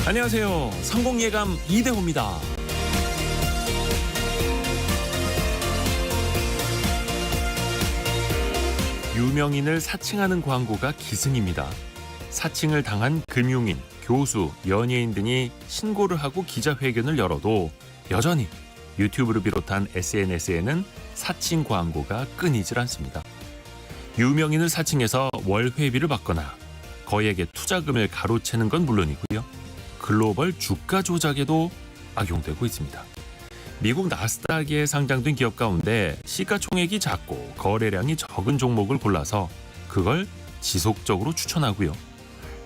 안녕하세요. 성공예감 이대호입니다. 유명인을 사칭하는 광고가 기승입니다. 사칭을 당한 금융인, 교수, 연예인 등이 신고를 하고 기자회견을 열어도 여전히 유튜브를 비롯한 SNS에는 사칭 광고가 끊이질 않습니다. 유명인을 사칭해서 월 회비를 받거나 거액의 투자금을 가로채는 건 물론이고요. 글로벌 주가 조작에도 악용되고 있습니다. 미국 나스닥에 상장된 기업 가운데 시가총액이 작고 거래량이 적은 종목을 골라서 그걸 지속적으로 추천하고요.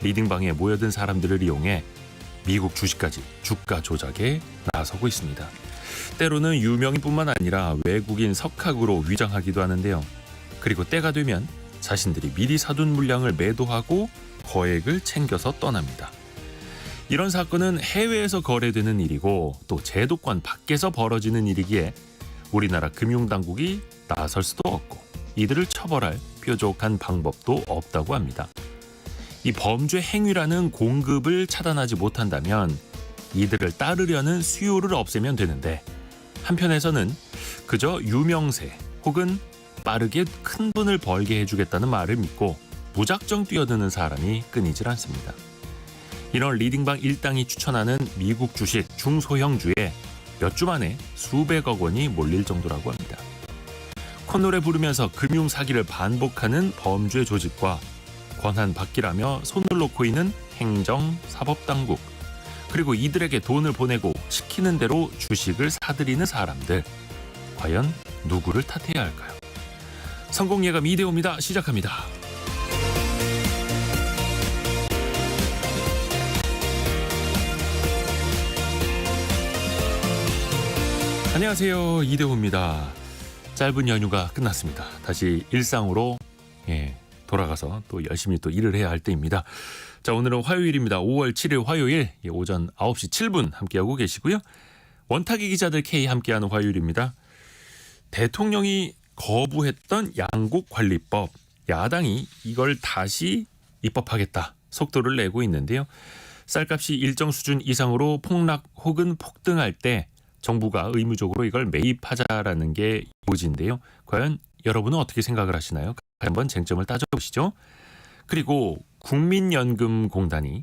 리딩방에 모여든 사람들을 이용해 미국 주식까지 주가 조작에 나서고 있습니다. 때로는 유명인뿐만 아니라 외국인 석학으로 위장하기도 하는데요. 그리고 때가 되면 자신들이 미리 사둔 물량을 매도하고 거액을 챙겨서 떠납니다. 이런 사건은 해외에서 거래되는 일이고 또 제도권 밖에서 벌어지는 일이기에 우리나라 금융당국이 나설 수도 없고 이들을 처벌할 뾰족한 방법도 없다고 합니다. 이 범죄 행위라는 공급을 차단하지 못한다면 이들을 따르려는 수요를 없애면 되는데 한편에서는 그저 유명세 혹은 빠르게 큰 돈을 벌게 해주겠다는 말을 믿고 무작정 뛰어드는 사람이 끊이질 않습니다. 이런 리딩방 일당이 추천하는 미국 주식 중소형주에 몇 주 만에 수백억 원이 몰릴 정도라고 합니다. 콧노래 부르면서 금융 사기를 반복하는 범죄 조직과 권한 받기라며 손을 놓고 있는 행정, 사법당국, 그리고 이들에게 돈을 보내고 시키는 대로 주식을 사들이는 사람들, 과연 누구를 탓해야 할까요? 성공예감 이대호입니다. 시작합니다. 안녕하세요. 이대호입니다. 짧은 연휴가 끝났습니다. 다시 일상으로 돌아가서 또 열심히 또 일을 해야 할 때입니다. 자, 오늘은 화요일입니다. 5월 7일 화요일 오전 9시 7분 함께하고 계시고요. 원탁의 기자들 K 함께하는 화요일입니다. 대통령이 거부했던 양국관리법, 야당이 이걸 다시 입법하겠다 속도를 내고 있는데요. 쌀값이 일정 수준 이상으로 폭락 혹은 폭등할 때 정부가 의무적으로 이걸 매입하자라는 게 요지인데요. 과연 여러분은 어떻게 생각을 하시나요? 한번 쟁점을 따져보시죠. 그리고 국민연금공단이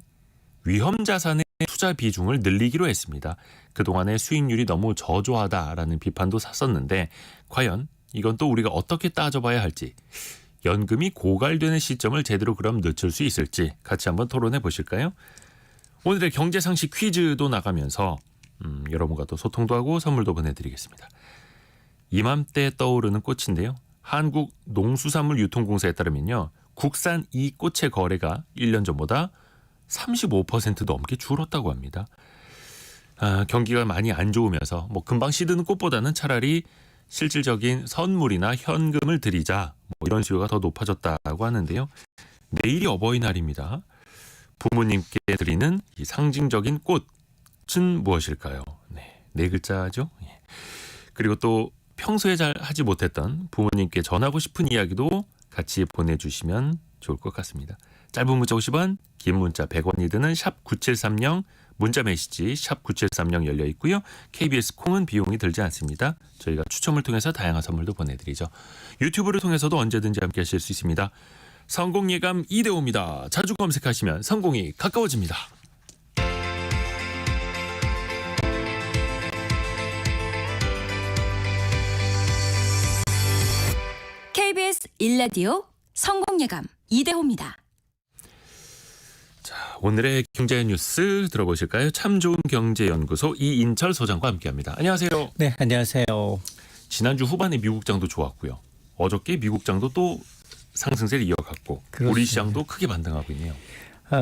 위험자산의 투자 비중을 늘리기로 했습니다. 그동안의 수익률이 너무 저조하다라는 비판도 샀었는데 과연 이건 또 우리가 어떻게 따져봐야 할지, 연금이 고갈되는 시점을 제대로 그럼 늦출 수 있을지 같이 한번 토론해 보실까요? 오늘의 경제상식 퀴즈도 나가면서 여러분과 또 소통도 하고 선물도 보내드리겠습니다. 이맘때 떠오르는 꽃인데요. 한국농수산물유통공사에 따르면요. 국산 이 꽃의 거래가 1년 전보다 35% 넘게 줄었다고 합니다. 경기가 많이 안 좋으면서 금방 시드는 꽃보다는 차라리 실질적인 선물이나 현금을 드리자 이런 수요가 더 높아졌다고 하는데요. 내일이 어버이날입니다. 부모님께 드리는 이 상징적인 꽃은 무엇일까요? 네 글자죠. 그리고 또 평소에 잘 하지 못했던 부모님께 전하고 싶은 이야기도 같이 보내주시면 좋을 것 같습니다. 짧은 문자 50원, 긴 문자 100원이 드는 샵 9730, 문자 메시지 샵 9730 열려 있고요. KBS 콩은 비용이 들지 않습니다. 저희가 추첨을 통해서 다양한 선물도 보내드리죠. 유튜브를 통해서도 언제든지 함께 하실 수 있습니다. 성공예감 이대호입니다. 자주 검색하시면 성공이 가까워집니다. KBS 1라디오 성공예감 이대호입니다. 자, 오늘의 경제 뉴스 들어보실까요? 참 좋은 경제연구소 이인철 소장과 함께합니다. 안녕하세요. 네, 안녕하세요. 지난주 후반에 미국장도 좋았고요. 어저께 미국장도 또 상승세를 이어갔고 그렇습니다. 우리 시장도 크게 반등하고 있네요.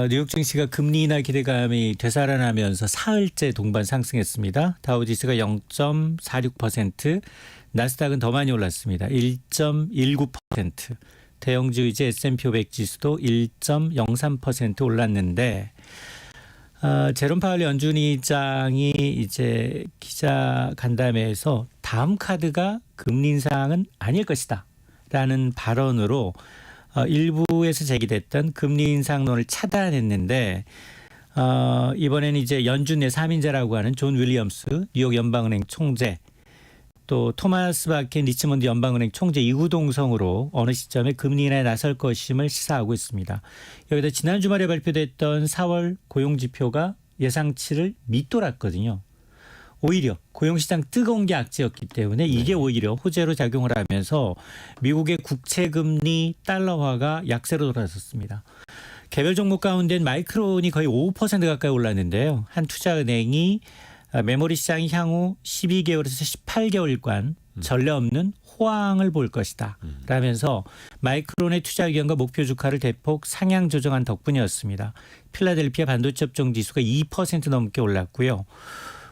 뉴욕 증시가 금리 인하 기대감이 되살아나면서 사흘째 동반 상승했습니다. 다우지수가 0.46%, 나스닥은 더 많이 올랐습니다. 1.19%. 대형주 의제 S&P 500 지수도 1.03% 올랐는데 제롬 파월 연준 의장이 이제 기자 간담회에서 다음 카드가 금리 인상은 아닐 것이다라는 발언으로 일부에서 제기됐던 금리 인상론을 차단했는데 이번에는 이제 연준의 3인자라고 하는 존 윌리엄스 뉴욕 연방은행 총재, 또 토마스 바켄 리치몬드 연방은행 총재 이구동성으로 어느 시점에 금리 인하에 나설 것임을 시사하고 있습니다. 여기다 지난 주말에 발표됐던 4월 고용지표가 예상치를 밑돌았거든요. 오히려 고용시장 뜨거운 게 악재였기 때문에 이게 오히려 호재로 작용을 하면서 미국의 국채금리 달러화가 약세로 돌아섰습니다. 개별 종목 가운데는 마이크론이 거의 5% 가까이 올랐는데요. 한 투자은행이 메모리 시장이 향후 12개월에서 18개월간 전례 없는 호황을 볼 것이다 라면서 마이크론의 투자 의견과 목표 주가를 대폭 상향 조정한 덕분이었습니다. 필라델피아 반도체 업종 지수가 2% 넘게 올랐고요.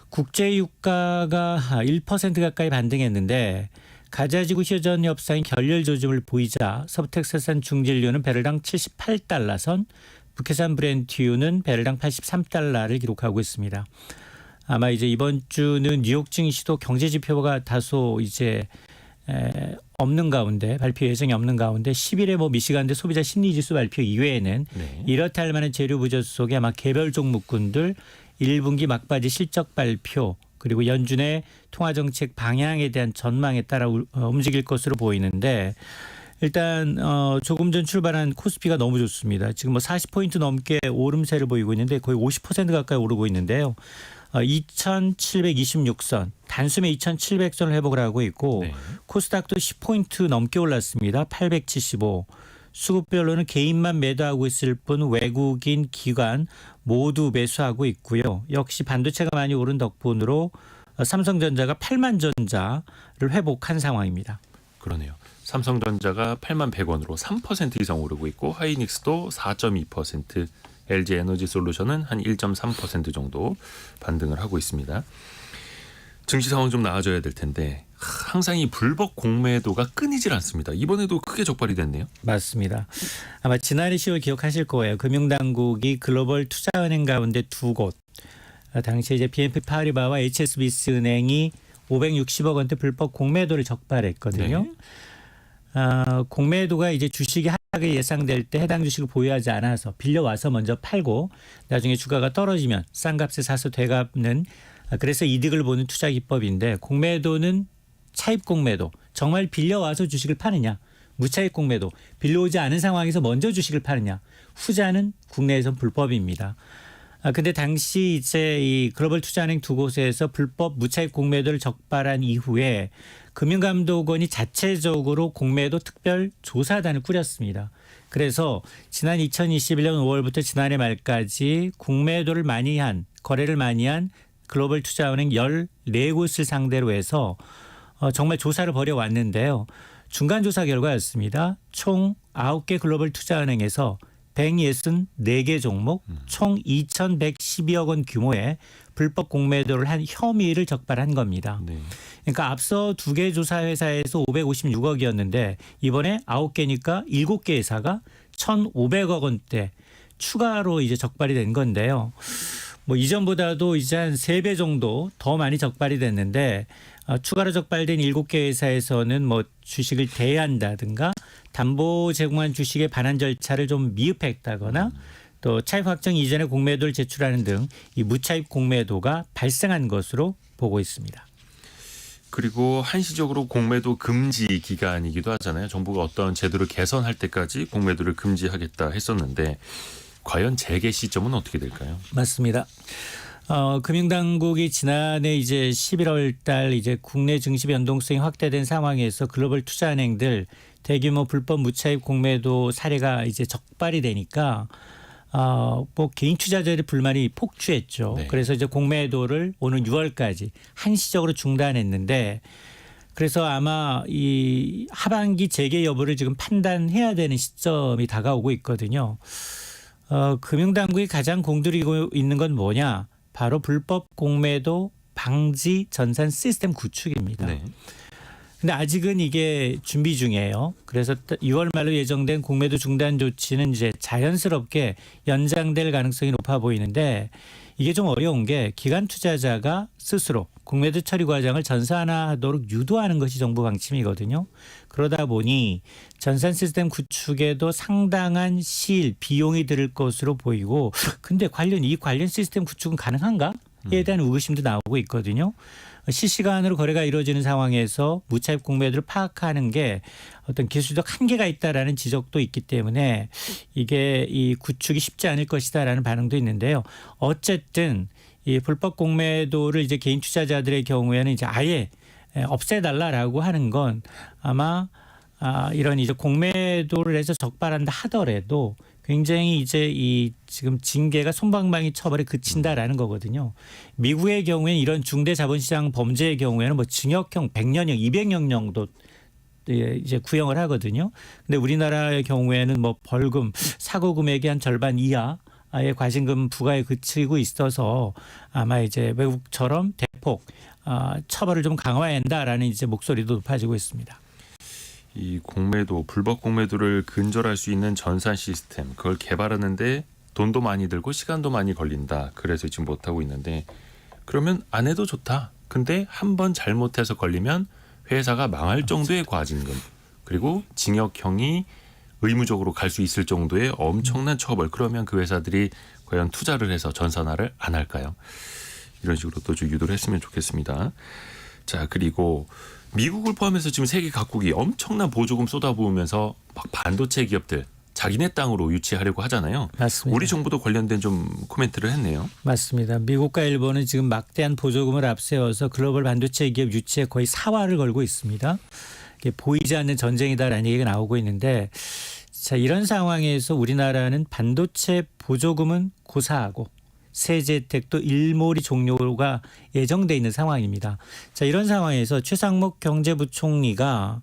국제 유가가 1% 가까이 반등했는데 가자지구 휴전 협상이 결렬 조짐을 보이자 서부텍사스산 중진료는 배럴당 78달러 선, 북해산 브렌트유는 배럴당 83달러를 기록하고 있습니다. 아마 이제 이번 주는 뉴욕 증시도 경제 지표가 다소 이제 없는 가운데, 발표 예정이 없는 가운데 10일에 뭐 미시간대 소비자 심리 지수 발표 이외에는 이렇다 할 만한 재료 부저 속에 아마 개별 종목군들 1분기 막바지 실적 발표, 그리고 연준의 통화정책 방향에 대한 전망에 따라 움직일 것으로 보이는데, 일단 조금 전 출발한 코스피가 너무 좋습니다. 지금 뭐 40포인트 넘게 오름세를 보이고 있는데 거의 50% 가까이 오르고 있는데요. 2726선, 단숨에 2700선을 회복을 하고 있고 코스닥도 10포인트 넘게 올랐습니다. 875. 수급별로는 개인만 매도하고 있을 뿐 외국인, 기관 모두 매수하고 있고요. 역시 반도체가 많이 오른 덕분으로 삼성전자가 8만전자를 회복한 상황입니다. 그러네요. 삼성전자가 8만 100원으로 3% 이상 오르고 있고 하이닉스도 4.2%, LG 에너지 솔루션은 한 1.3% 정도 반등을 하고 있습니다. 증시 상황 좀 나아져야 될 텐데 항상 이 불법 공매도가 끊이질 않습니다. 이번에도 크게 적발이 됐네요. 맞습니다. 아마 지난해 10월 기억하실 거예요. 금융당국이 글로벌 투자은행 가운데 두 곳, 당시에 이제 BNP 파리바와 HSBC 은행이 560억 원대 불법 공매도를 적발했거든요. 공매도가 이제 주식이 하락이 예상될 때 해당 주식을 보유하지 않아서 빌려와서 먼저 팔고 나중에 주가가 떨어지면 싼 값에 사서 되갚는, 그래서 이득을 보는 투자 기법인데, 공매도는 차입 공매도, 정말 빌려와서 주식을 파느냐, 무차입 공매도, 빌려오지 않은 상황에서 먼저 주식을 파느냐, 후자는 국내에선 불법입니다. 근데 당시 이제 이 글로벌 투자은행 두 곳에서 불법 무차입 공매도를 적발한 이후에 금융감독원이 자체적으로 공매도 특별 조사단을 꾸렸습니다. 그래서 지난 2021년 5월부터 지난해 말까지 공매도를 많이 한, 거래를 많이 한 글로벌 투자은행 14곳을 상대로 해서 정말 조사를 벌여왔는데요. 중간 조사 결과였습니다. 총 9개 글로벌 투자은행에서 164개 종목, 총 2,112억 원 규모의 불법 공매도를 한 혐의를 적발한 겁니다. 그러니까 앞서 2개 조사 회사에서 556억이었는데 이번에 9개니까 7개 회사가 1,500억 원대 추가로 이제 적발이 된 건데요. 뭐 이전보다도 이제 한 3배 정도 더 많이 적발이 됐는데, 추가로 적발된 7개 회사에서는 뭐 주식을 대여한다든가 담보 제공한 주식의 반환 절차를 좀 미흡했다거나 또 차입 확정 이전에 공매도를 제출하는 등 이 무차입 공매도가 발생한 것으로 보고 있습니다. 그리고 한시적으로 공매도 금지 기간이기도 하잖아요. 정부가 어떤 제도를 개선할 때까지 공매도를 금지하겠다 했었는데 과연 재개 시점은 어떻게 될까요? 맞습니다. 금융당국이 지난해 이제 11월 달 이제 국내 증시 변동성이 확대된 상황에서 글로벌 투자은행들 대규모 불법 무차입 공매도 사례가 이제 적발이 되니까 뭐 개인 투자자들의 불만이 폭주했죠. 그래서 이제 공매도를 오는 6월까지 한시적으로 중단했는데, 그래서 아마 이 하반기 재개 여부를 지금 판단해야 되는 시점이 다가오고 있거든요. 금융당국이 가장 공들이고 있는 건 뭐냐? 바로 불법 공매도 방지 전산 시스템 구축입니다. 근데 아직은 이게 준비 중이에요. 그래서 6월 말로 예정된 공매도 중단 조치는 이제 자연스럽게 연장될 가능성이 높아 보이는데 이게 좀 어려운 게 기관 투자자가 스스로 공매도 처리 과정을 전산화하도록 유도하는 것이 정부 방침이거든요. 그러다 보니 전산 시스템 구축에도 상당한 시일 비용이 들을 것으로 보이고 근데 이 관련 시스템 구축은 가능한가에 대한 의구심도 나오고 있거든요. 실시간으로 거래가 이루어지는 상황에서 무차입 공매도를 파악하는 게 어떤 기술적 한계가 있다라는 지적도 있기 때문에 이게 이 구축이 쉽지 않을 것이다라는 반응도 있는데요. 어쨌든 이 불법 공매도를 이제 개인 투자자들의 경우에는 이제 아예 없애달라라고 하는 건 아마 이런 이제 공매도를 해서 적발한다 하더라도 굉장히 이제 이 지금 징계가 솜방망이 처벌에 그친다라는 거거든요. 미국의 경우에는 이런 중대 자본시장 범죄의 경우에는 뭐 징역형 100년형, 200년형도 이제 구형을 하거든요. 근데 우리나라의 경우에는 뭐 벌금, 사고 금액의 한 절반 이하의 과징금 부과에 그치고 있어서 아마 이제 외국처럼 대폭 처벌을 좀 강화해야 한다라는 이제 목소리도 높아지고 있습니다. 이 공매도, 불법 공매도를 근절할 수 있는 전산 시스템 그걸 개발하는데 돈도 많이 들고 시간도 많이 걸린다. 그래서 지금 못하고 있는데 그러면 안 해도 좋다. 근데 한 번 잘못해서 걸리면 회사가 망할 정도의 과징금 그리고 징역형이 의무적으로 갈 수 있을 정도의 엄청난 처벌. 그러면 그 회사들이 과연 투자를 해서 전산화를 안 할까요? 이런 식으로 또 좀 유도를 했으면 좋겠습니다. 자, 그리고 미국을 포함해서 지금 세계 각국이 엄청난 보조금 쏟아부으면서 막 반도체 기업들 자기네 땅으로 유치하려고 하잖아요. 맞습니다. 우리 정부도 관련된 좀 코멘트를 했네요. 맞습니다. 미국과 일본은 지금 막대한 보조금을 앞세워서 글로벌 반도체 기업 유치에 거의 사활을 걸고 있습니다. 이게 보이지 않는 전쟁이다라는 얘기가 나오고 있는데 자, 이런 상황에서 우리나라는 반도체 보조금은 고사하고 세제 혜택도 일몰이 종료가 예정돼 있는 상황입니다. 자, 이런 상황에서 최상목 경제부총리가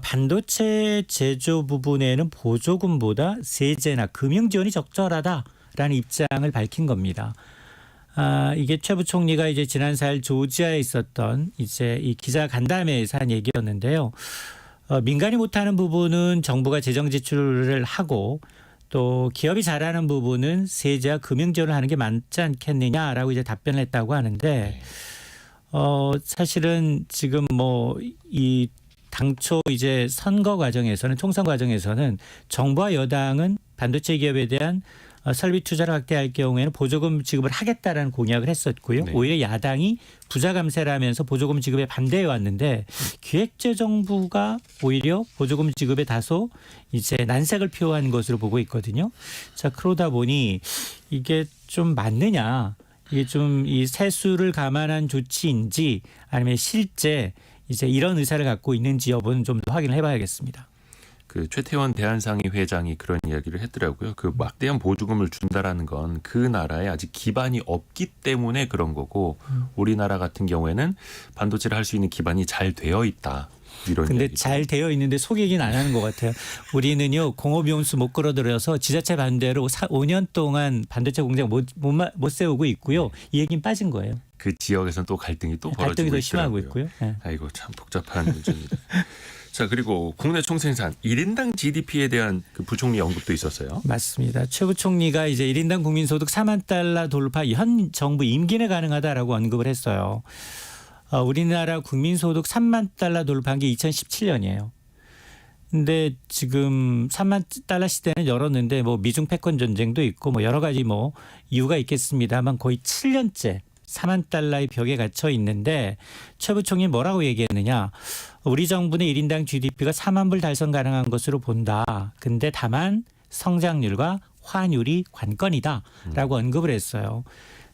반도체 제조 부분에는 보조금보다 세제나 금융 지원이 적절하다라는 입장을 밝힌 겁니다. 이게 최 부총리가 이제 지난 4일 조지아에 있었던 이제 이 기자 간담회에서 한 얘기였는데요. 민간이 못하는 부분은 정부가 재정 지출을 하고 또 기업이 잘하는 부분은 세제와 금융 지원을 하는 게 맞지 않겠느냐라고 이제 답변을 했다고 하는데 사실은 지금 뭐 이 당초 이제 선거 과정에서는 총선 과정에서는 정부와 여당은 반도체 기업에 대한 설비 투자를 확대할 경우에는 보조금 지급을 하겠다라는 공약을 했었고요. 네. 오히려 야당이 부자 감세를 하면서 보조금 지급에 반대해 왔는데 기획재정부가 오히려 보조금 지급에 다소 이제 난색을 표한 것으로 보고 있거든요. 자, 그러다 보니 이게 좀 맞느냐? 이게 좀 이 세수를 감안한 조치인지 아니면 실제 이제 이런 의사를 갖고 있는지 여부는 좀 더 확인을 해봐야겠습니다. 그 최태원 대한상의 회장이 그런 이야기를 했더라고요. 그 막대한 보조금을 준다라는 건 그 나라에 아직 기반이 없기 때문에 그런 거고 우리나라 같은 경우에는 반도체를 할 수 있는 기반이 잘 되어 있다. 이런 근데 얘기죠. 잘 되어 있는데 속 얘기는 안 하는 것 같아요. 우리는요 공업용수 못 끌어들여서 지자체 반대로 5년 동안 반도체 공장 못 세우고 있고요. 이 얘기는 빠진 거예요. 그 지역에서는 또 갈등이 또 벌어지고 갈등이 더 심하고 있더라고요. 있고요. 네. 아이고 참 복잡한 문제입니다. 자, 그리고 국내 총생산 1인당 GDP에 대한 그 부총리 언급도 있었어요. 맞습니다. 최 부총리가 이제 1인당 국민소득 4만 달러 돌파 현 정부 임기 내 가능하다라고 언급을 했어요. 우리나라 국민소득 3만 달러 돌파한 게 2017년이에요. 근데 지금 3만 달러 시대는 열었는데 뭐 미중 패권 전쟁도 있고 뭐 여러 가지 뭐 이유가 있겠습니다만 거의 7년째 4만 달러의 벽에 갇혀 있는데 최 부총리 뭐라고 얘기했느냐. 우리 정부는 1인당 GDP가 4만 불 달성 가능한 것으로 본다. 근데 다만 성장률과 환율이 관건이다라고 언급을 했어요.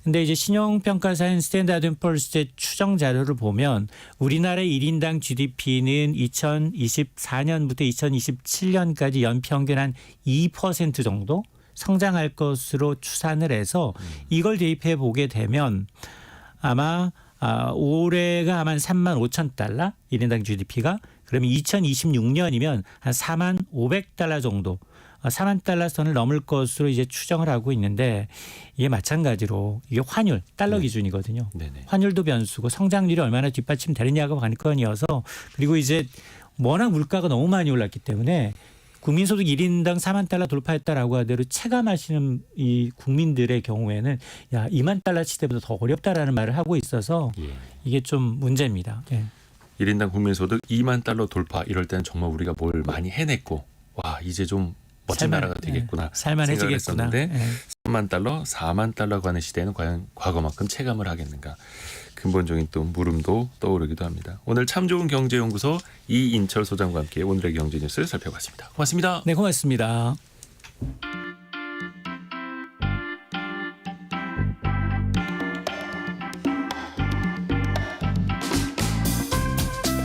근데 이제 신용평가사인 스탠다드 & 푸어스의 추정 자료를 보면 우리나라의 1인당 GDP는 2024년부터 2027년까지 연평균 한 2% 정도 성장할 것으로 추산을 해서 이걸 대입해 보게 되면 아마 올해가 아마 3만 5천 달러 1인당 GDP가 그러면 2026년이면 한 4만 500달러 정도 4만 달러 선을 넘을 것으로 이제 추정을 하고 있는데 이게 마찬가지로 이게 환율 달러 네. 기준이거든요. 네네. 환율도 변수고 성장률이 얼마나 뒷받침되느냐가 관건이어서 그리고 이제 워낙 물가가 너무 많이 올랐기 때문에 국민소득 1인당 4만 달러 돌파했다라고 하더라도 체감하시는 이 국민들의 경우에는 야 2만 달러 시대보다 더 어렵다라는 말을 하고 있어서 예. 이게 좀 문제입니다. 예. 1인당 국민소득 2만 달러 돌파 이럴 때는 정말 우리가 뭘 많이 해냈고 와 이제 좀 멋진 나라가 되겠구나 살만해지겠구나. 생각을 했었는데 예. 3만 달러, 4만 달러 가는 시대에는 과연 과거만큼 체감을 하겠는가 근본적인 또 물음도 떠오르기도 합니다. 오늘 참 좋은 경제연구소 이인철 소장과 함께 오늘의 경제 뉴스 살펴봤습니다. 고맙습니다. 네, 고맙습니다.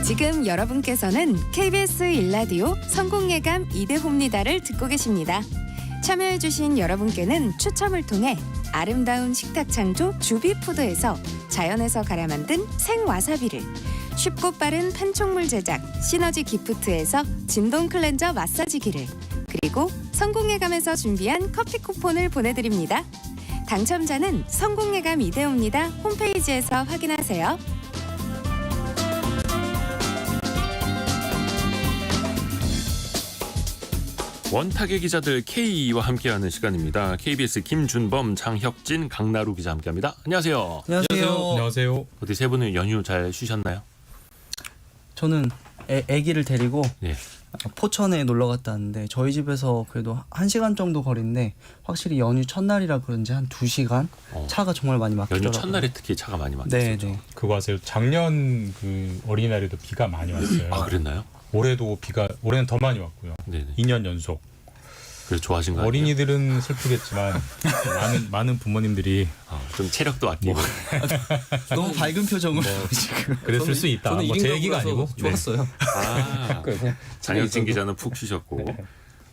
지금 여러분께서는 KBS 일라디오 성공예감 이대호입니다를 듣고 계십니다. 참여해주신 여러분께는 추첨을 통해 아름다운 식탁 창조 주비푸드에서 자연에서 갈아 만든 생와사비를, 쉽고 빠른 판촉물 제작 시너지 기프트에서 진동 클렌저 마사지기를, 그리고 성공예감에서 준비한 커피 쿠폰을 보내드립니다. 당첨자는 성공예감 이대호입니다 홈페이지에서 확인하세요. 원탁의 기자들 K와 함께하는 시간입니다. KBS 김준범, 장혁진, 강나루 기자 함께합니다. 안녕하세요. 안녕하세요. 안녕하세요. 어디 세 분은 연휴 잘 쉬셨나요? 저는 아기를 데리고 예. 포천에 놀러 갔다 왔는데 저희 집에서 그래도 1시간 정도 거리인데 확실히 연휴 첫날이라 그런지 한 2시간 차가 정말 많이 막히더라고요. 연휴 첫날에 특히 차가 많이 막혔었죠. 네. 그거 아세요? 작년 그 어린이날에도 비가 많이 왔어요. 아 그랬나요? 올해도 올해는 더 많이 왔고요. 네네. 2년 연속. 그래서 좋아하신 거 아니에요? 어린이들은 슬프겠지만 많은 부모님들이 좀 체력도 아끼고 너무 밝은 표정으로 지금. 그랬을 수 있다. 저는 뭐 1인 제 얘기가 가구라서 아니고. 좋았어요. 아, 장혁진 기자는 푹 쉬셨고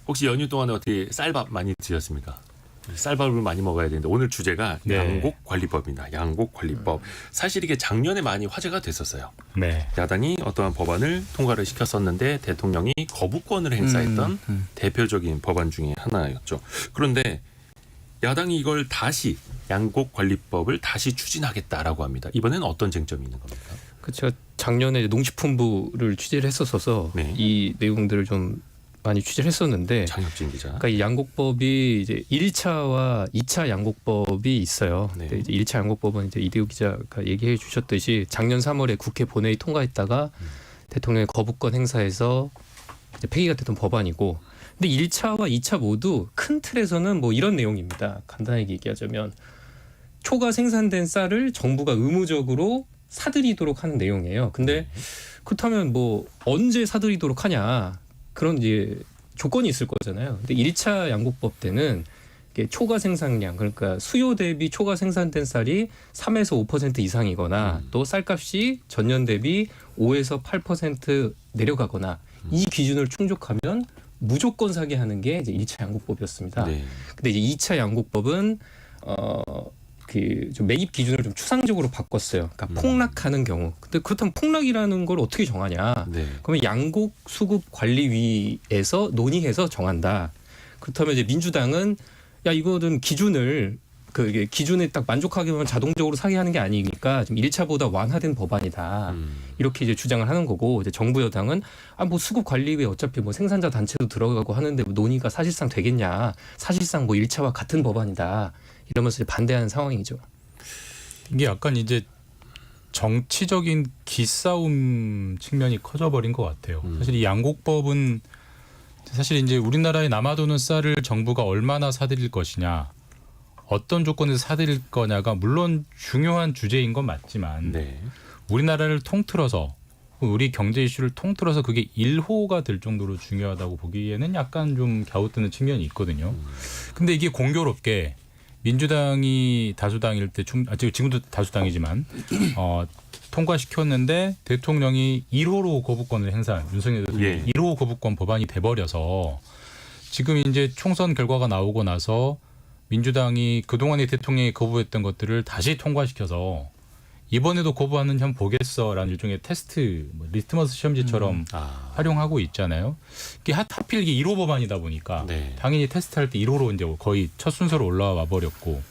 혹시 연휴 동안에 어떻게 쌀밥 많이 드셨습니까? 쌀밥을 많이 먹어야 되는데 오늘 주제가 네. 양곡관리법입니다. 양곡관리법. 사실 이게 작년에 많이 화제가 됐었어요. 네. 야당이 어떠한 법안을 통과를 시켰었는데 대통령이 거부권을 행사했던 대표적인 법안 중에 하나였죠. 그런데 야당이 이걸 다시 양곡관리법을 다시 추진하겠다라고 합니다. 이번에는 어떤 쟁점이 있는 겁니까? 그 제가 작년에 농식품부를 취재를 했었어서 네. 이 내용들을 좀 많이 취재를 했었는데, 장혁진 기자. 그러니까 이 양곡법이 이제 1차와 2차 양곡법이 있어요. 네. 근데 이제 1차 양곡법은 이제 이대호 기자가 얘기해 주셨듯이 작년 3월에 국회 본회의 통과했다가 대통령의 거부권 행사해서 이제 폐기가 됐던 법안이고, 근데 1차와 2차 모두 큰 틀에서는 뭐 이런 내용입니다. 간단하게 얘기하자면 초과 생산된 쌀을 정부가 의무적으로 사들이도록 하는 내용이에요. 근데 그렇다면 뭐 언제 사들이도록 하냐, 그런 이제 조건이 있을 거잖아요. 근데 1차 양곡법 때는 이게 초과 생산량, 그러니까 수요 대비 초과 생산된 쌀이 3에서 5% 이상이거나 또 쌀값이 전년 대비 5에서 8% 내려가거나 이 기준을 충족하면 무조건 사게 하는 게 이제 1차 양곡법이었습니다. 네. 근데 이제 2차 양곡법은 좀 매입 기준을 좀 추상적으로 바꿨어요. 그러니까 폭락하는 경우. 근데 그렇다면 폭락이라는 걸 어떻게 정하냐? 네. 그러면 양곡 수급 관리위에서 논의해서 정한다. 그렇다면 이제 민주당은 야 이거는 기준을 이게 기준에 딱 만족하게 하면 자동적으로 사게 하는 게 아니니까 좀 1차보다 완화된 법안이다. 이렇게 이제 주장을 하는 거고, 이제 정부 여당은 뭐 수급 관리위에 어차피 뭐 생산자 단체도 들어가고 하는데 뭐 논의가 사실상 되겠냐? 사실상 뭐 1차와 같은 법안이다. 이러면서 이제 반대하는 상황이죠. 이게 약간 이제 정치적인 기싸움 측면이 커져버린 것 같아요. 사실 이 양곡법은 사실 이제 우리나라에 남아도는 쌀을 정부가 얼마나 사들일 것이냐, 어떤 조건에서 사들일 거냐가 물론 중요한 주제인 건 맞지만 네. 우리나라를 통틀어서 우리 경제 이슈를 통틀어서 그게 1호가 될 정도로 중요하다고 보기에는 약간 좀 갸우뜨는 측면이 있거든요. 근데 이게 공교롭게 민주당이 다수당일 때 지금도 다수당이지만 통과시켰는데 대통령이 1호로 거부권을 행사한 윤석열 대통령이 예. 1호 거부권 법안이 돼버려서 지금 이제 총선 결과가 나오고 나서 민주당이 그동안에 대통령이 거부했던 것들을 다시 통과시켜서 이번에도 거부하는 현 보겠어라는 일종의 테스트 뭐 리트머스 시험지처럼 활용하고 있잖아요. 이게 하필 이게 1호 법안이다 보니까 네. 당연히 테스트할 때 1호로 이제 거의 첫 순서로 올라와 버렸고.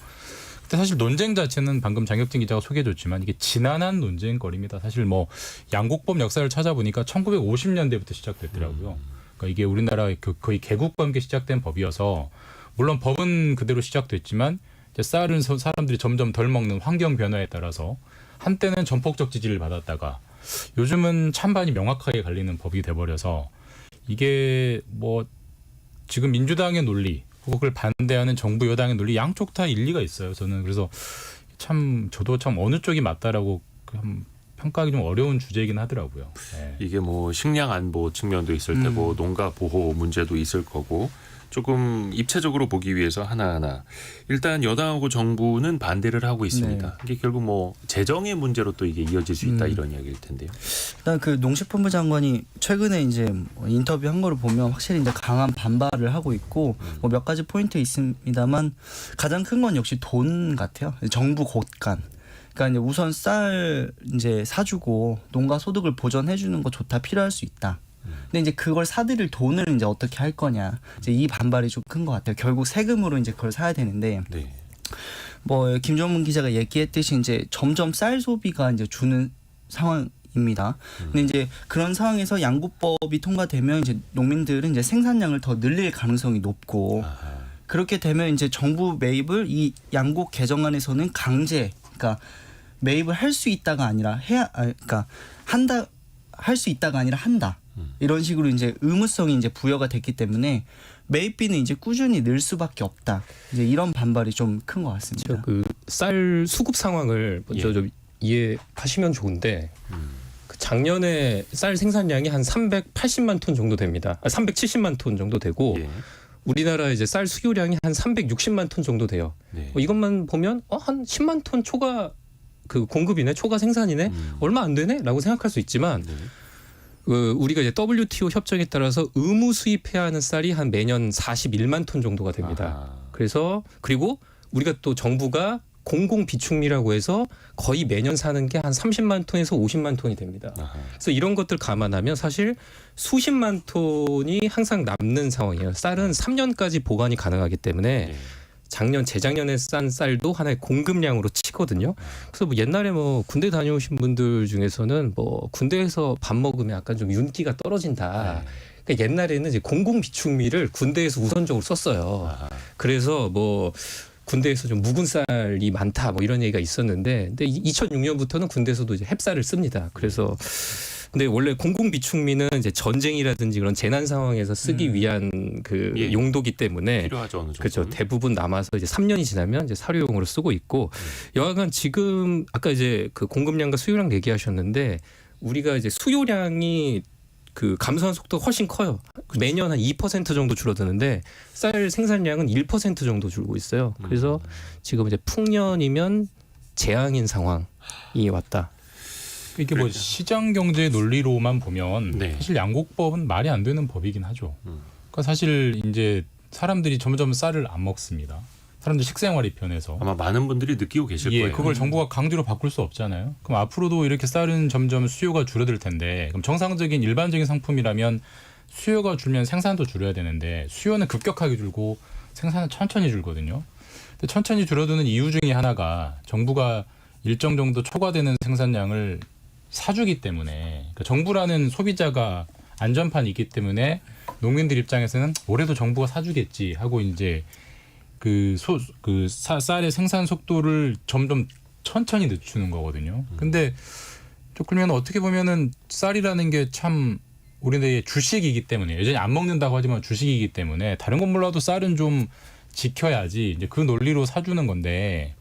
근데 사실 논쟁 자체는 방금 장혁진 기자가 소개해줬지만 이게 지난한 논쟁거리입니다. 사실 뭐 양곡법 역사를 찾아보니까 1950년대부터 시작됐더라고요. 그러니까 이게 우리나라의 거의 개국과 함께 시작된 법이어서 물론 법은 그대로 시작됐지만 이제 쌀은 사람들이 점점 덜 먹는 환경 변화에 따라서 한때는 전폭적 지지를 받았다가 요즘은 찬반이 명확하게 갈리는 법이 돼버려서 이게 뭐 지금 민주당의 논리 그걸 반대하는 정부 여당의 논리 양쪽 다 일리가 있어요. 저는 그래서 참 저도 참 어느 쪽이 맞다라고 평가하기 좀 어려운 주제이긴 하더라고요. 네. 이게 뭐 식량 안보 측면도 있을 테고 농가 보호 문제도 있을 거고 조금 입체적으로 보기 위해서 하나하나 일단 여당하고 정부는 반대를 하고 있습니다. 네. 이게 결국 뭐 재정의 문제로 또 이게 이어질 수 있다 이런 이야기일 텐데요. 일단 그 농식품부 장관이 최근에 이제 뭐 인터뷰한 거를 보면 확실히 이제 강한 반발을 하고 있고 뭐 몇 가지 포인트 있습니다만 가장 큰 건 역시 돈 같아요. 정부 곳간. 그러니까 이제 우선 쌀 이제 사주고 농가 소득을 보전해 주는 거 좋다 필요할 수 있다. 근데 이제 그걸 사들일 돈을 이제 어떻게 할 거냐. 이제 이 반발이 좀 큰 것 같아요. 결국 세금으로 이제 그걸 사야 되는데. 네. 뭐 김종문 기자가 얘기했듯이 이제 점점 쌀 소비가 이제 주는 상황입니다. 근데 이제 그런 상황에서 양곡법이 통과되면 이제 농민들은 이제 생산량을 더 늘릴 가능성이 높고 그렇게 되면 이제 정부 매입을 이 양곡 개정안에서는 강제, 그러니까 매입을 할 수 있다가 아니라 그러니까 한다 할 수 있다가 아니라 한다. 이런 식으로 이제 의무성이 이제 부여가 됐기 때문에 매입비는 이제 꾸준히 늘 수밖에 없다. 이제 이런 반발이 좀 큰 것 같습니다. 그 쌀 수급 상황을 먼저 예. 좀 이해하시면 좋은데 그 작년에 쌀 생산량이 한 380만 톤 정도 됩니다. 370만 톤 정도 되고 예. 우리나라 이제 쌀 수요량이 한 360만 톤 정도 돼요. 네. 이것만 보면 한 10만 톤 초과 그 공급이네, 초과 생산이네, 얼마 안 되네라고 생각할 수 있지만. 네. 우리가 이제 WTO 협정에 따라서 의무 수입해야 하는 쌀이 한 매년 41만 톤 정도가 됩니다. 그리고 우리가 또 정부가 공공 비축미라고 해서 거의 매년 사는 게 한 30만 톤에서 50만 톤이 됩니다. 그래서 이런 것들 감안하면 사실 수십만 톤이 항상 남는 상황이에요. 쌀은 3년까지 보관이 가능하기 때문에 네. 재작년에 싼 쌀도 하나의 공급량으로 치거든요. 그래서 뭐 옛날에 뭐 군대 다녀오신 분들 중에서는 뭐 군대에서 밥 먹으면 약간 좀 윤기가 떨어진다. 그러니까 옛날에는 이제 공공 비축미를 군대에서 우선적으로 썼어요. 그래서 뭐 군대에서 좀 묵은 쌀이 많다 뭐 이런 얘기가 있었는데, 근데 2006년부터는 군대에서도 이제 햅쌀을 씁니다. 그래서 근데 원래 공공 비축미는 이제 전쟁이라든지 그런 재난 상황에서 쓰기 위한 그 예. 용도기 때문에 필요하죠 어느 정도. 그렇죠. 대부분 남아서 이제 3년이 지나면 이제 사료용으로 쓰고 있고, 여하간 지금 아까 이제 그 공급량과 수요량 얘기하셨는데 우리가 이제 수요량이 그 감소한 속도가 훨씬 커요. 매년 한 2% 정도 줄어드는데 쌀 생산량은 1% 정도 줄고 있어요. 그래서 지금 이제 풍년이면 재앙인 상황이 왔다. 이게 뭐 시장 경제 논리로만 보면 네. 사실 양곡법은 말이 안 되는 법이긴 하죠. 그러니까 사실 이제 사람들이 점점 쌀을 안 먹습니다. 사람들 식생활이 변해서. 아마 많은 분들이 느끼고 계실 예, 거예요. 그걸 정부가 강제로 바꿀 수 없잖아요. 그럼 앞으로도 이렇게 쌀은 점점 수요가 줄어들 텐데, 그럼 정상적인 일반적인 상품이라면 수요가 줄면 생산도 줄여야 되는데 수요는 급격하게 줄고 생산은 천천히 줄거든요. 근데 천천히 줄어드는 이유 중에 하나가 정부가 일정 정도 초과되는 생산량을 사주기 때문에, 그러니까 정부라는 소비자가 안전판이 있기 때문에 농민들 입장에서는 올해도 정부가 사주겠지 하고 이제 쌀의 생산 속도를 점점 천천히 늦추는 거거든요. 근데 그러면 어떻게 보면은 쌀이라는 게 참 우리나라의 주식이기 때문에, 여전히 안 먹는다고 하지만 주식이기 때문에 다른 건 몰라도 쌀은 좀 지켜야지 이제 그 논리로 사주는 건데,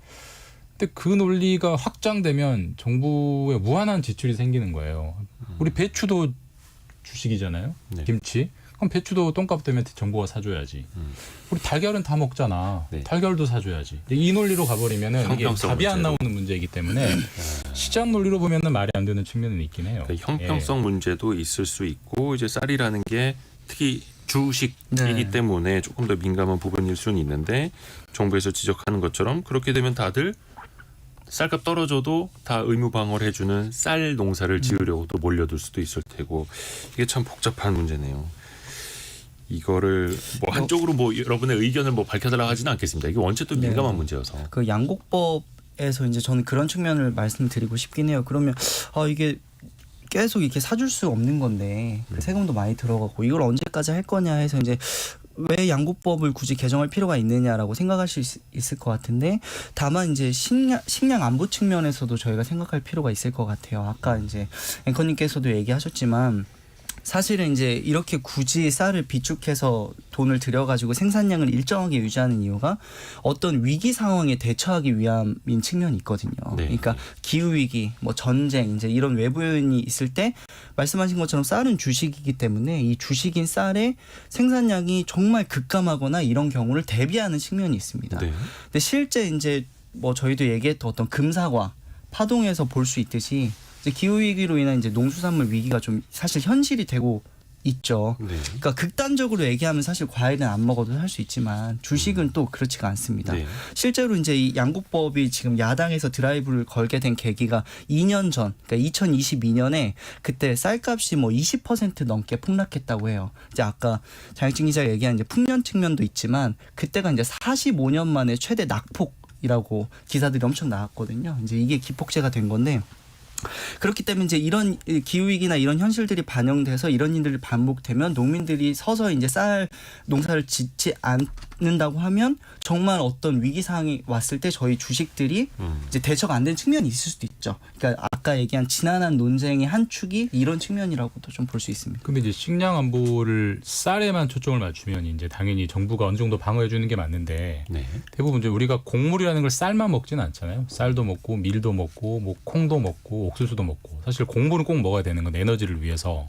근데 그 논리가 확장되면 정부에 무한한 지출이 생기는 거예요. 우리 배추도 주식이잖아요. 네. 김치. 그럼 배추도 똥값 때문에 정부가 사줘야지. 우리 달걀은 다 먹잖아. 네. 달걀도 사줘야지. 이 논리로 가버리면은 이게 형평성 답이 안 문제로. 나오는 문제이기 때문에 시장 논리로 보면은 말이 안 되는 측면은 있긴 해요. 그 형평성 문제도 있을 수 있고 이제 쌀이라는 게 특히 주식이기 네. 때문에 조금 더 민감한 부분일 수는 있는데 정부에서 지적하는 것처럼 그렇게 되면 다들 쌀값 떨어져도 다 의무 방어를 해주는 쌀 농사를 지으려고 또 몰려들 수도 있을 테고 이게 참 복잡한 문제네요. 이거를 뭐 한쪽으로 뭐 여러분의 의견을 뭐 밝혀달라고 하지는 않겠습니다. 이게 원체 또 민감한 문제여서. 그 양곡법에서 이제 저는 그런 측면을 말씀드리고 싶긴 해요. 그러면 이게 계속 이렇게 사줄 수 없는 건데 세금도 많이 들어가고 이걸 언제까지 할 거냐 해서 이제 왜 양곡법을 굳이 개정할 필요가 있느냐라고 생각하실 수 있을 것 같은데 다만 이제 식량 안보 측면에서도 저희가 생각할 필요가 있을 것 같아요. 아까 이제 앵커님께서도 얘기하셨지만 사실은 이제 이렇게 굳이 쌀을 비축해서 돈을 들여가지고 생산량을 일정하게 유지하는 이유가 어떤 위기 상황에 대처하기 위함인 측면이 있거든요. 네. 그러니까 기후 위기, 뭐 전쟁, 이제 이런 외부 요인이 있을 때 말씀하신 것처럼 쌀은 주식이기 때문에 이 주식인 쌀의 생산량이 정말 급감하거나 이런 경우를 대비하는 측면이 있습니다. 네. 근데 실제 이제 뭐 저희도 얘기했던 어떤 금사과 파동에서 볼 수 있듯이 이제 기후 위기로 인한 이제 농수산물 위기가 좀 사실 현실이 되고 있죠. 네. 그러니까 극단적으로 얘기하면 사실 과일은 안 먹어도 살 수 있지만 주식은 또 그렇지가 않습니다. 네. 실제로 이제 이 양곡법이 지금 야당에서 드라이브를 걸게 된 계기가 2년 전, 그러니까 2022년에 그때 쌀값이 뭐 20% 넘게 폭락했다고 해요. 이제 아까 장혁진 기자가 얘기한 이제 풍년 측면도 있지만 그때가 이제 45년 만에 최대 낙폭이라고 기사들이 엄청 나왔거든요. 이제 이게 기폭제가 된 건데. 그렇기 때문에 이제 이런 기후위기나 이런 현실들이 반영돼서 이런 일들이 반복되면 농민들이 서서히 이제 쌀 농사를 짓지 않는다고 하면 정말 어떤 위기 상황이 왔을 때 저희 주식들이 이제 대처가 안 된 측면이 있을 수도 있죠. 그러니까 아까 얘기한 지난한 논쟁의 한 축이 이런 측면이라고도 좀 볼 수 있습니다. 근데 이제 식량 안보를 쌀에만 초점을 맞추면 이제 당연히 정부가 어느 정도 방어해 주는 게 맞는데 네. 대부분 이제 우리가 곡물이라는 걸 쌀만 먹지는 않잖아요. 쌀도 먹고 밀도 먹고 뭐 콩도 먹고 옥수수도 먹고 사실 곡물은 꼭 먹어야 되는 건 에너지를 위해서.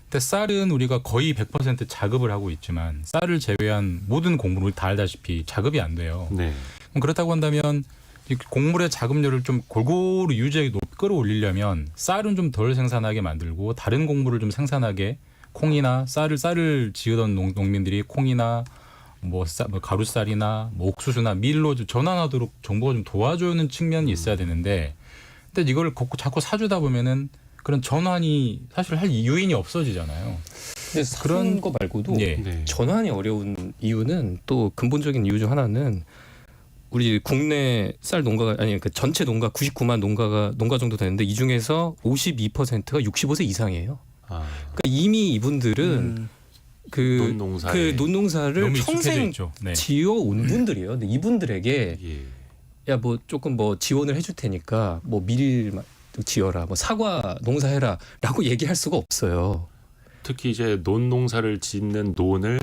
근데 쌀은 우리가 거의 100% 자급을 하고 있지만 쌀을 제외한 모든 곡물은 우리 다 알다시피 자급이 안 돼요. 네. 그렇다고 한다면 이 곡물의 자급률을 좀 골고루 유지하게 끌어올리려면 쌀은 좀 덜 생산하게 만들고 다른 곡물을 좀 생산하게 콩이나 쌀을 지으던 농민들이 콩이나 뭐 가루쌀이나 뭐 옥수수나 밀로 좀 전환하도록 정부가 좀 도와주는 측면이 있어야 되는데 근데 이걸 자꾸 사주다 보면은 그런 전환이 사실 할 요인이 없어지잖아요. 근데 그런 거 말고도 예. 네. 전환이 어려운 이유는 또 근본적인 이유 중 하나는 우리 국내 쌀 농가가 아니 그 전체 농가 99만 농가 정도 되는데 이 중에서 52%가 65세 이상이에요. 아, 그러니까 이미 이분들은 그 논농사를 너무 익숙해져 평생 있죠. 네. 지어온 분들이에요. 근데 이분들에게 예. 야 뭐 조금 뭐 지원을 해줄 테니까 뭐 밀 지어라, 뭐 사과 농사해라라고 얘기할 수가 없어요. 특히 이제 논농사를 짓는 논을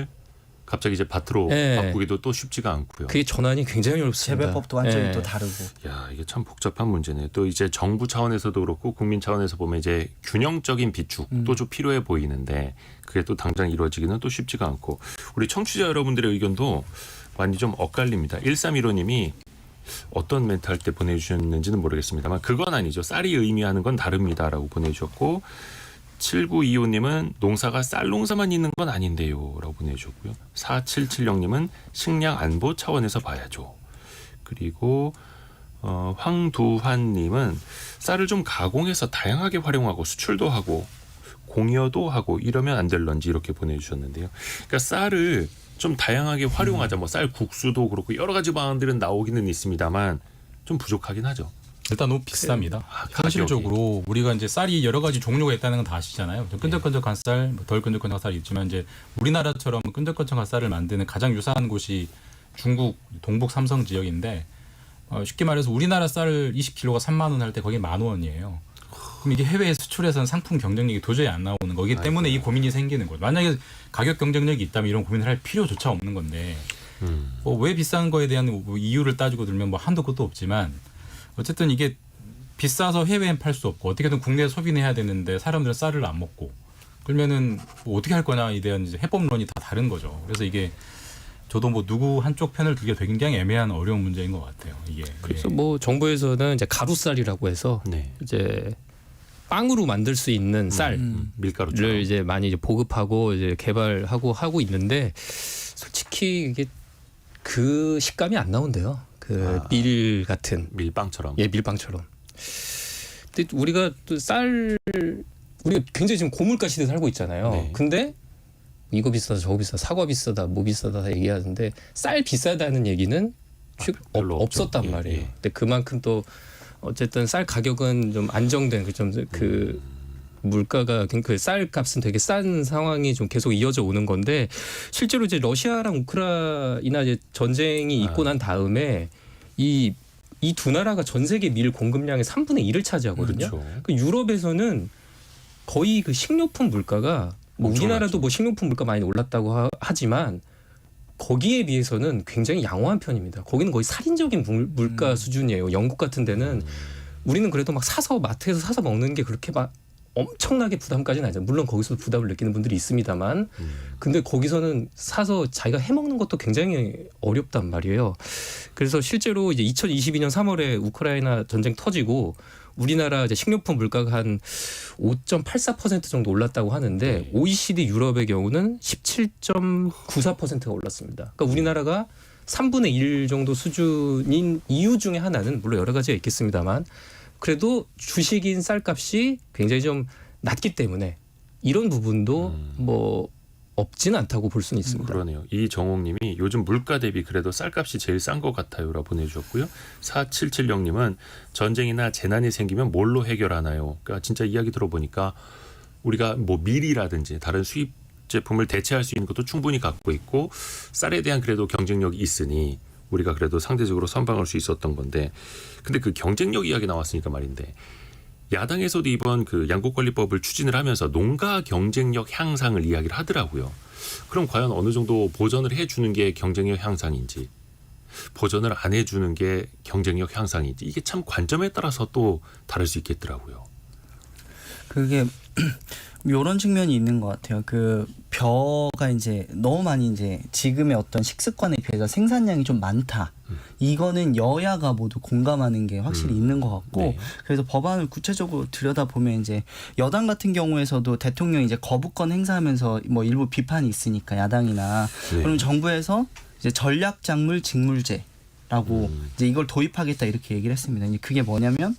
갑자기 이제 밭으로 네. 바꾸기도 또 쉽지가 않고요. 그게 전환이 굉장히 어렵습니다. 재배법도 완전히 예. 또 다르고. 야, 이게 참 복잡한 문제네요. 또 이제 정부 차원에서도 그렇고 국민 차원에서 보면 이제 균형적인 비축도 좀 필요해 보이는데 그게 또 당장 이루어지기는 또 쉽지가 않고 우리 청취자 여러분들의 의견도 많이 좀 엇갈립니다. 1315님이 어떤 멘트 할 때 보내주셨는지는 모르겠습니다만 그건 아니죠. 쌀이 의미하는 건 다릅니다라고 보내주셨고 7925님은 농사가 쌀 농사만 있는 건 아닌데요 라고 보내주셨고요. 4770님은 식량 안보 차원에서 봐야죠. 그리고 황두환님은 쌀을 좀 가공해서 다양하게 활용하고 수출도 하고 공여도 하고 이러면 안 될런지 이렇게 보내주셨는데요. 그러니까 쌀을 좀 다양하게 활용하자. 뭐 쌀 국수도 그렇고 여러 가지 방안들은 나오기는 있습니다만 좀 부족하긴 하죠. 일단 너무 비쌉니다. 가격이. 현실적으로 우리가 이제 쌀이 여러 가지 종류가 있다는 건 다 아시잖아요. 끈적끈적한 쌀, 덜 끈적끈적한 쌀이 있지만 이제 우리나라처럼 끈적끈적한 쌀을 만드는 가장 유사한 곳이 중국 동북 삼성 지역인데 쉽게 말해서 우리나라 쌀 20kg가 3만 원 할 때 거기 10,000원이에요. 그럼 이게 해외에 수출해서는 상품 경쟁력이 도저히 안 나오는 거기 때문에 이 고민이 생기는 거죠. 만약에 가격 경쟁력이 있다면 이런 고민을 할 필요조차 없는 건데 뭐 왜 비싼 거에 대한 뭐 이유를 따지고 들면 뭐 한도 끝도 없지만 어쨌든 이게 비싸서 해외엔 팔 수 없고 어떻게든 국내에 소비는 해야 되는데 사람들은 쌀을 안 먹고 그러면은 뭐 어떻게 할 거냐에 대한 이제 해법론이 다 다른 거죠. 그래서 이게 저도 뭐 누구 한쪽 편을 들기가 굉장히 애매한 어려운 문제인 것 같아요. 이게 그래서 뭐 정부에서는 이제 가루쌀이라고 해서 네. 이제 빵으로 만들 수 있는 쌀을 밀가루처럼. 이제 많이 이제 보급하고 이제 개발하고 하고 있는데 솔직히 이게 그 식감이 안 나온대요. 그 밀 같은 밀빵처럼. 예, 밀빵처럼. 근데 우리가 또 우리가 굉장히 지금 고물가 시대에 살고 있잖아요. 네. 근데 이거 비싸다, 저거 비싸다, 사과 비싸다, 뭐 비싸다 다 얘기하는데 쌀 비싸다는 얘기는 별로 없죠. 없었단 예, 말이에요. 예. 근데 그만큼 또 어쨌든 쌀 가격은 좀 안정된 그 물가가 그 쌀 값은 되게 싼 상황이 좀 계속 이어져 오는 건데 실제로 이제 러시아랑 우크라이나 이제 전쟁이 있고 난 다음에 이 두 나라가 전 세계 밀 공급량의 3분의 1을 차지하거든요. 그렇죠. 그 유럽에서는 거의 그 식료품 물가가 뭐 엄청나죠. 우리나라도 뭐 식료품 물가 많이 올랐다고 하지만 거기에 비해서는 굉장히 양호한 편입니다. 거기는 거의 살인적인 물가 수준이에요. 영국 같은 데는 우리는 그래도 막 사서 마트에서 사서 먹는 게 그렇게 막 엄청나게 부담까지는 아니죠. 물론 거기서도 부담을 느끼는 분들이 있습니다만 근데 거기서는 사서 자기가 해먹는 것도 굉장히 어렵단 말이에요. 그래서 실제로 이제 2022년 3월에 우크라이나 전쟁 터지고 우리나라 이제 식료품 물가가 한 5.84% 정도 올랐다고 하는데 네. OECD 유럽의 경우는 17.94%가 올랐습니다. 그러니까 우리나라가 3분의 1 정도 수준인 이유 중에 하나는 물론 여러 가지가 있겠습니다만 그래도 주식인 쌀값이 굉장히 좀 낮기 때문에 이런 부분도 뭐 없지는 않다고 볼 수는 있습니다. 그러네요. 이정옥님이 요즘 물가 대비 그래도 쌀값이 제일 싼 것 같아요라고 보내주셨고요. 4770님은 전쟁이나 재난이 생기면 뭘로 해결하나요? 그러니까 진짜 이야기 들어보니까 우리가 뭐 밀이라든지 다른 수입 제품을 대체할 수 있는 것도 충분히 갖고 있고 쌀에 대한 그래도 경쟁력이 있으니 우리가 그래도 상대적으로 선방할 수 있었던 건데 근데 그 경쟁력 이야기 나왔으니까 말인데 야당에서도 이번 그 양곡관리법을 추진을 하면서 농가 경쟁력 향상을 이야기를 하더라고요. 그럼 과연 어느 정도 보전을 해주는 게 경쟁력 향상인지 보전을 안 해주는 게 경쟁력 향상인지 이게 참 관점에 따라서 또 다를 수 있겠더라고요. 그게 이런 측면이 있는 것 같아요. 그 벼가 이제 너무 많이 이제 지금의 어떤 식습관에 비해서 생산량이 좀 많다. 이거는 여야가 모두 공감하는 게 확실히 있는 것 같고 네. 그래서 법안을 구체적으로 들여다보면 이제 여당 같은 경우에서도 대통령이 이제 거부권 행사하면서 뭐 일부 비판이 있으니까 야당이나 네. 그럼 정부에서 이제 전략작물 직물제 라고 이제 이걸 도입하겠다 이렇게 얘기를 했습니다. 이제 그게 뭐냐면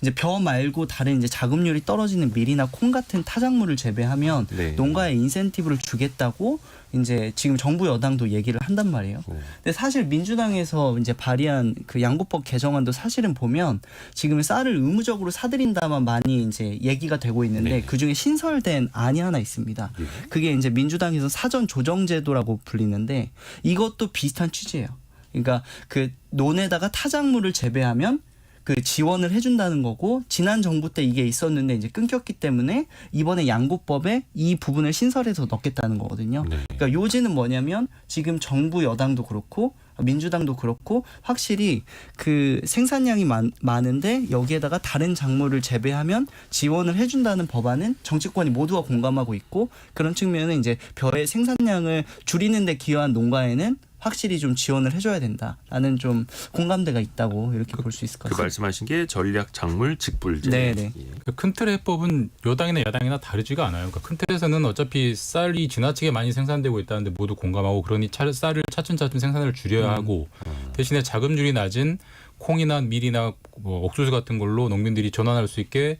이제 벼 말고 다른 이제 자급률이 떨어지는 밀이나 콩 같은 타작물을 재배하면 네. 농가에 인센티브를 주겠다고 이제 지금 정부 여당도 얘기를 한단 말이에요. 근데 사실 민주당에서 이제 발의한 그 양곡법 개정안도 사실은 보면 지금 쌀을 의무적으로 사들인다만 많이 이제 얘기가 되고 있는데 네. 그 중에 신설된 안이 하나 있습니다. 그게 이제 민주당에서 사전 조정제도라고 불리는데 이것도 비슷한 취지예요. 그러니까 그 논에다가 타작물을 재배하면 그 지원을 해준다는 거고 지난 정부 때 이게 있었는데 이제 끊겼기 때문에 이번에 양곡법에 이 부분을 신설해서 넣겠다는 거거든요. 네. 그러니까 요지는 뭐냐면 지금 정부 여당도 그렇고 민주당도 그렇고 확실히 그 생산량이 많은데 여기에다가 다른 작물을 재배하면 지원을 해준다는 법안은 정치권이 모두가 공감하고 있고 그런 측면은 이제 벼의 생산량을 줄이는 데 기여한 농가에는 확실히 좀 지원을 해줘야 된다라는 좀 공감대가 있다고 이렇게 볼 수 있을 것 그 같습니다. 말씀하신 게 전략 작물 직불제. 네네. 예. 큰 틀의 해법은 여당이나 야당이나 다르지가 않아요. 그러니까 큰 틀에서는 어차피 쌀이 지나치게 많이 생산되고 있다는데 모두 공감하고 그러니 쌀을 차츰차츰 생산을 줄여야 하고 대신에 자급률이 낮은 콩이나 밀이나 뭐 옥수수 같은 걸로 농민들이 전환할 수 있게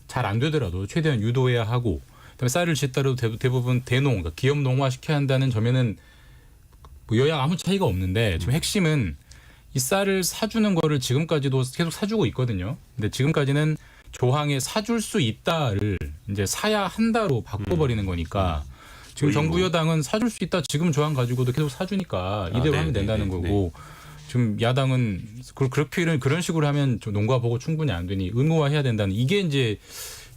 잘 안 되더라도 최대한 유도해야 하고 그다음에 쌀을 짓더라도 대부분 대농, 그러니까 기업 농화 시켜야 한다는 점에는 뭐 여야 아무 차이가 없는데 지금 핵심은 이 쌀을 사주는 거를 지금까지도 계속 사주고 있거든요. 근데 지금까지는 조항에 사줄 수 있다를 이제 사야 한다로 바꿔버리는 거니까 지금 정부 여당은 사줄 수 있다 지금 조항 가지고도 계속 사주니까 이대로 하면 된다는 거고 지금 야당은 그렇게 그런 식으로 하면 좀 농가 보고 충분히 안 되니 의무화해야 된다는 이게 이제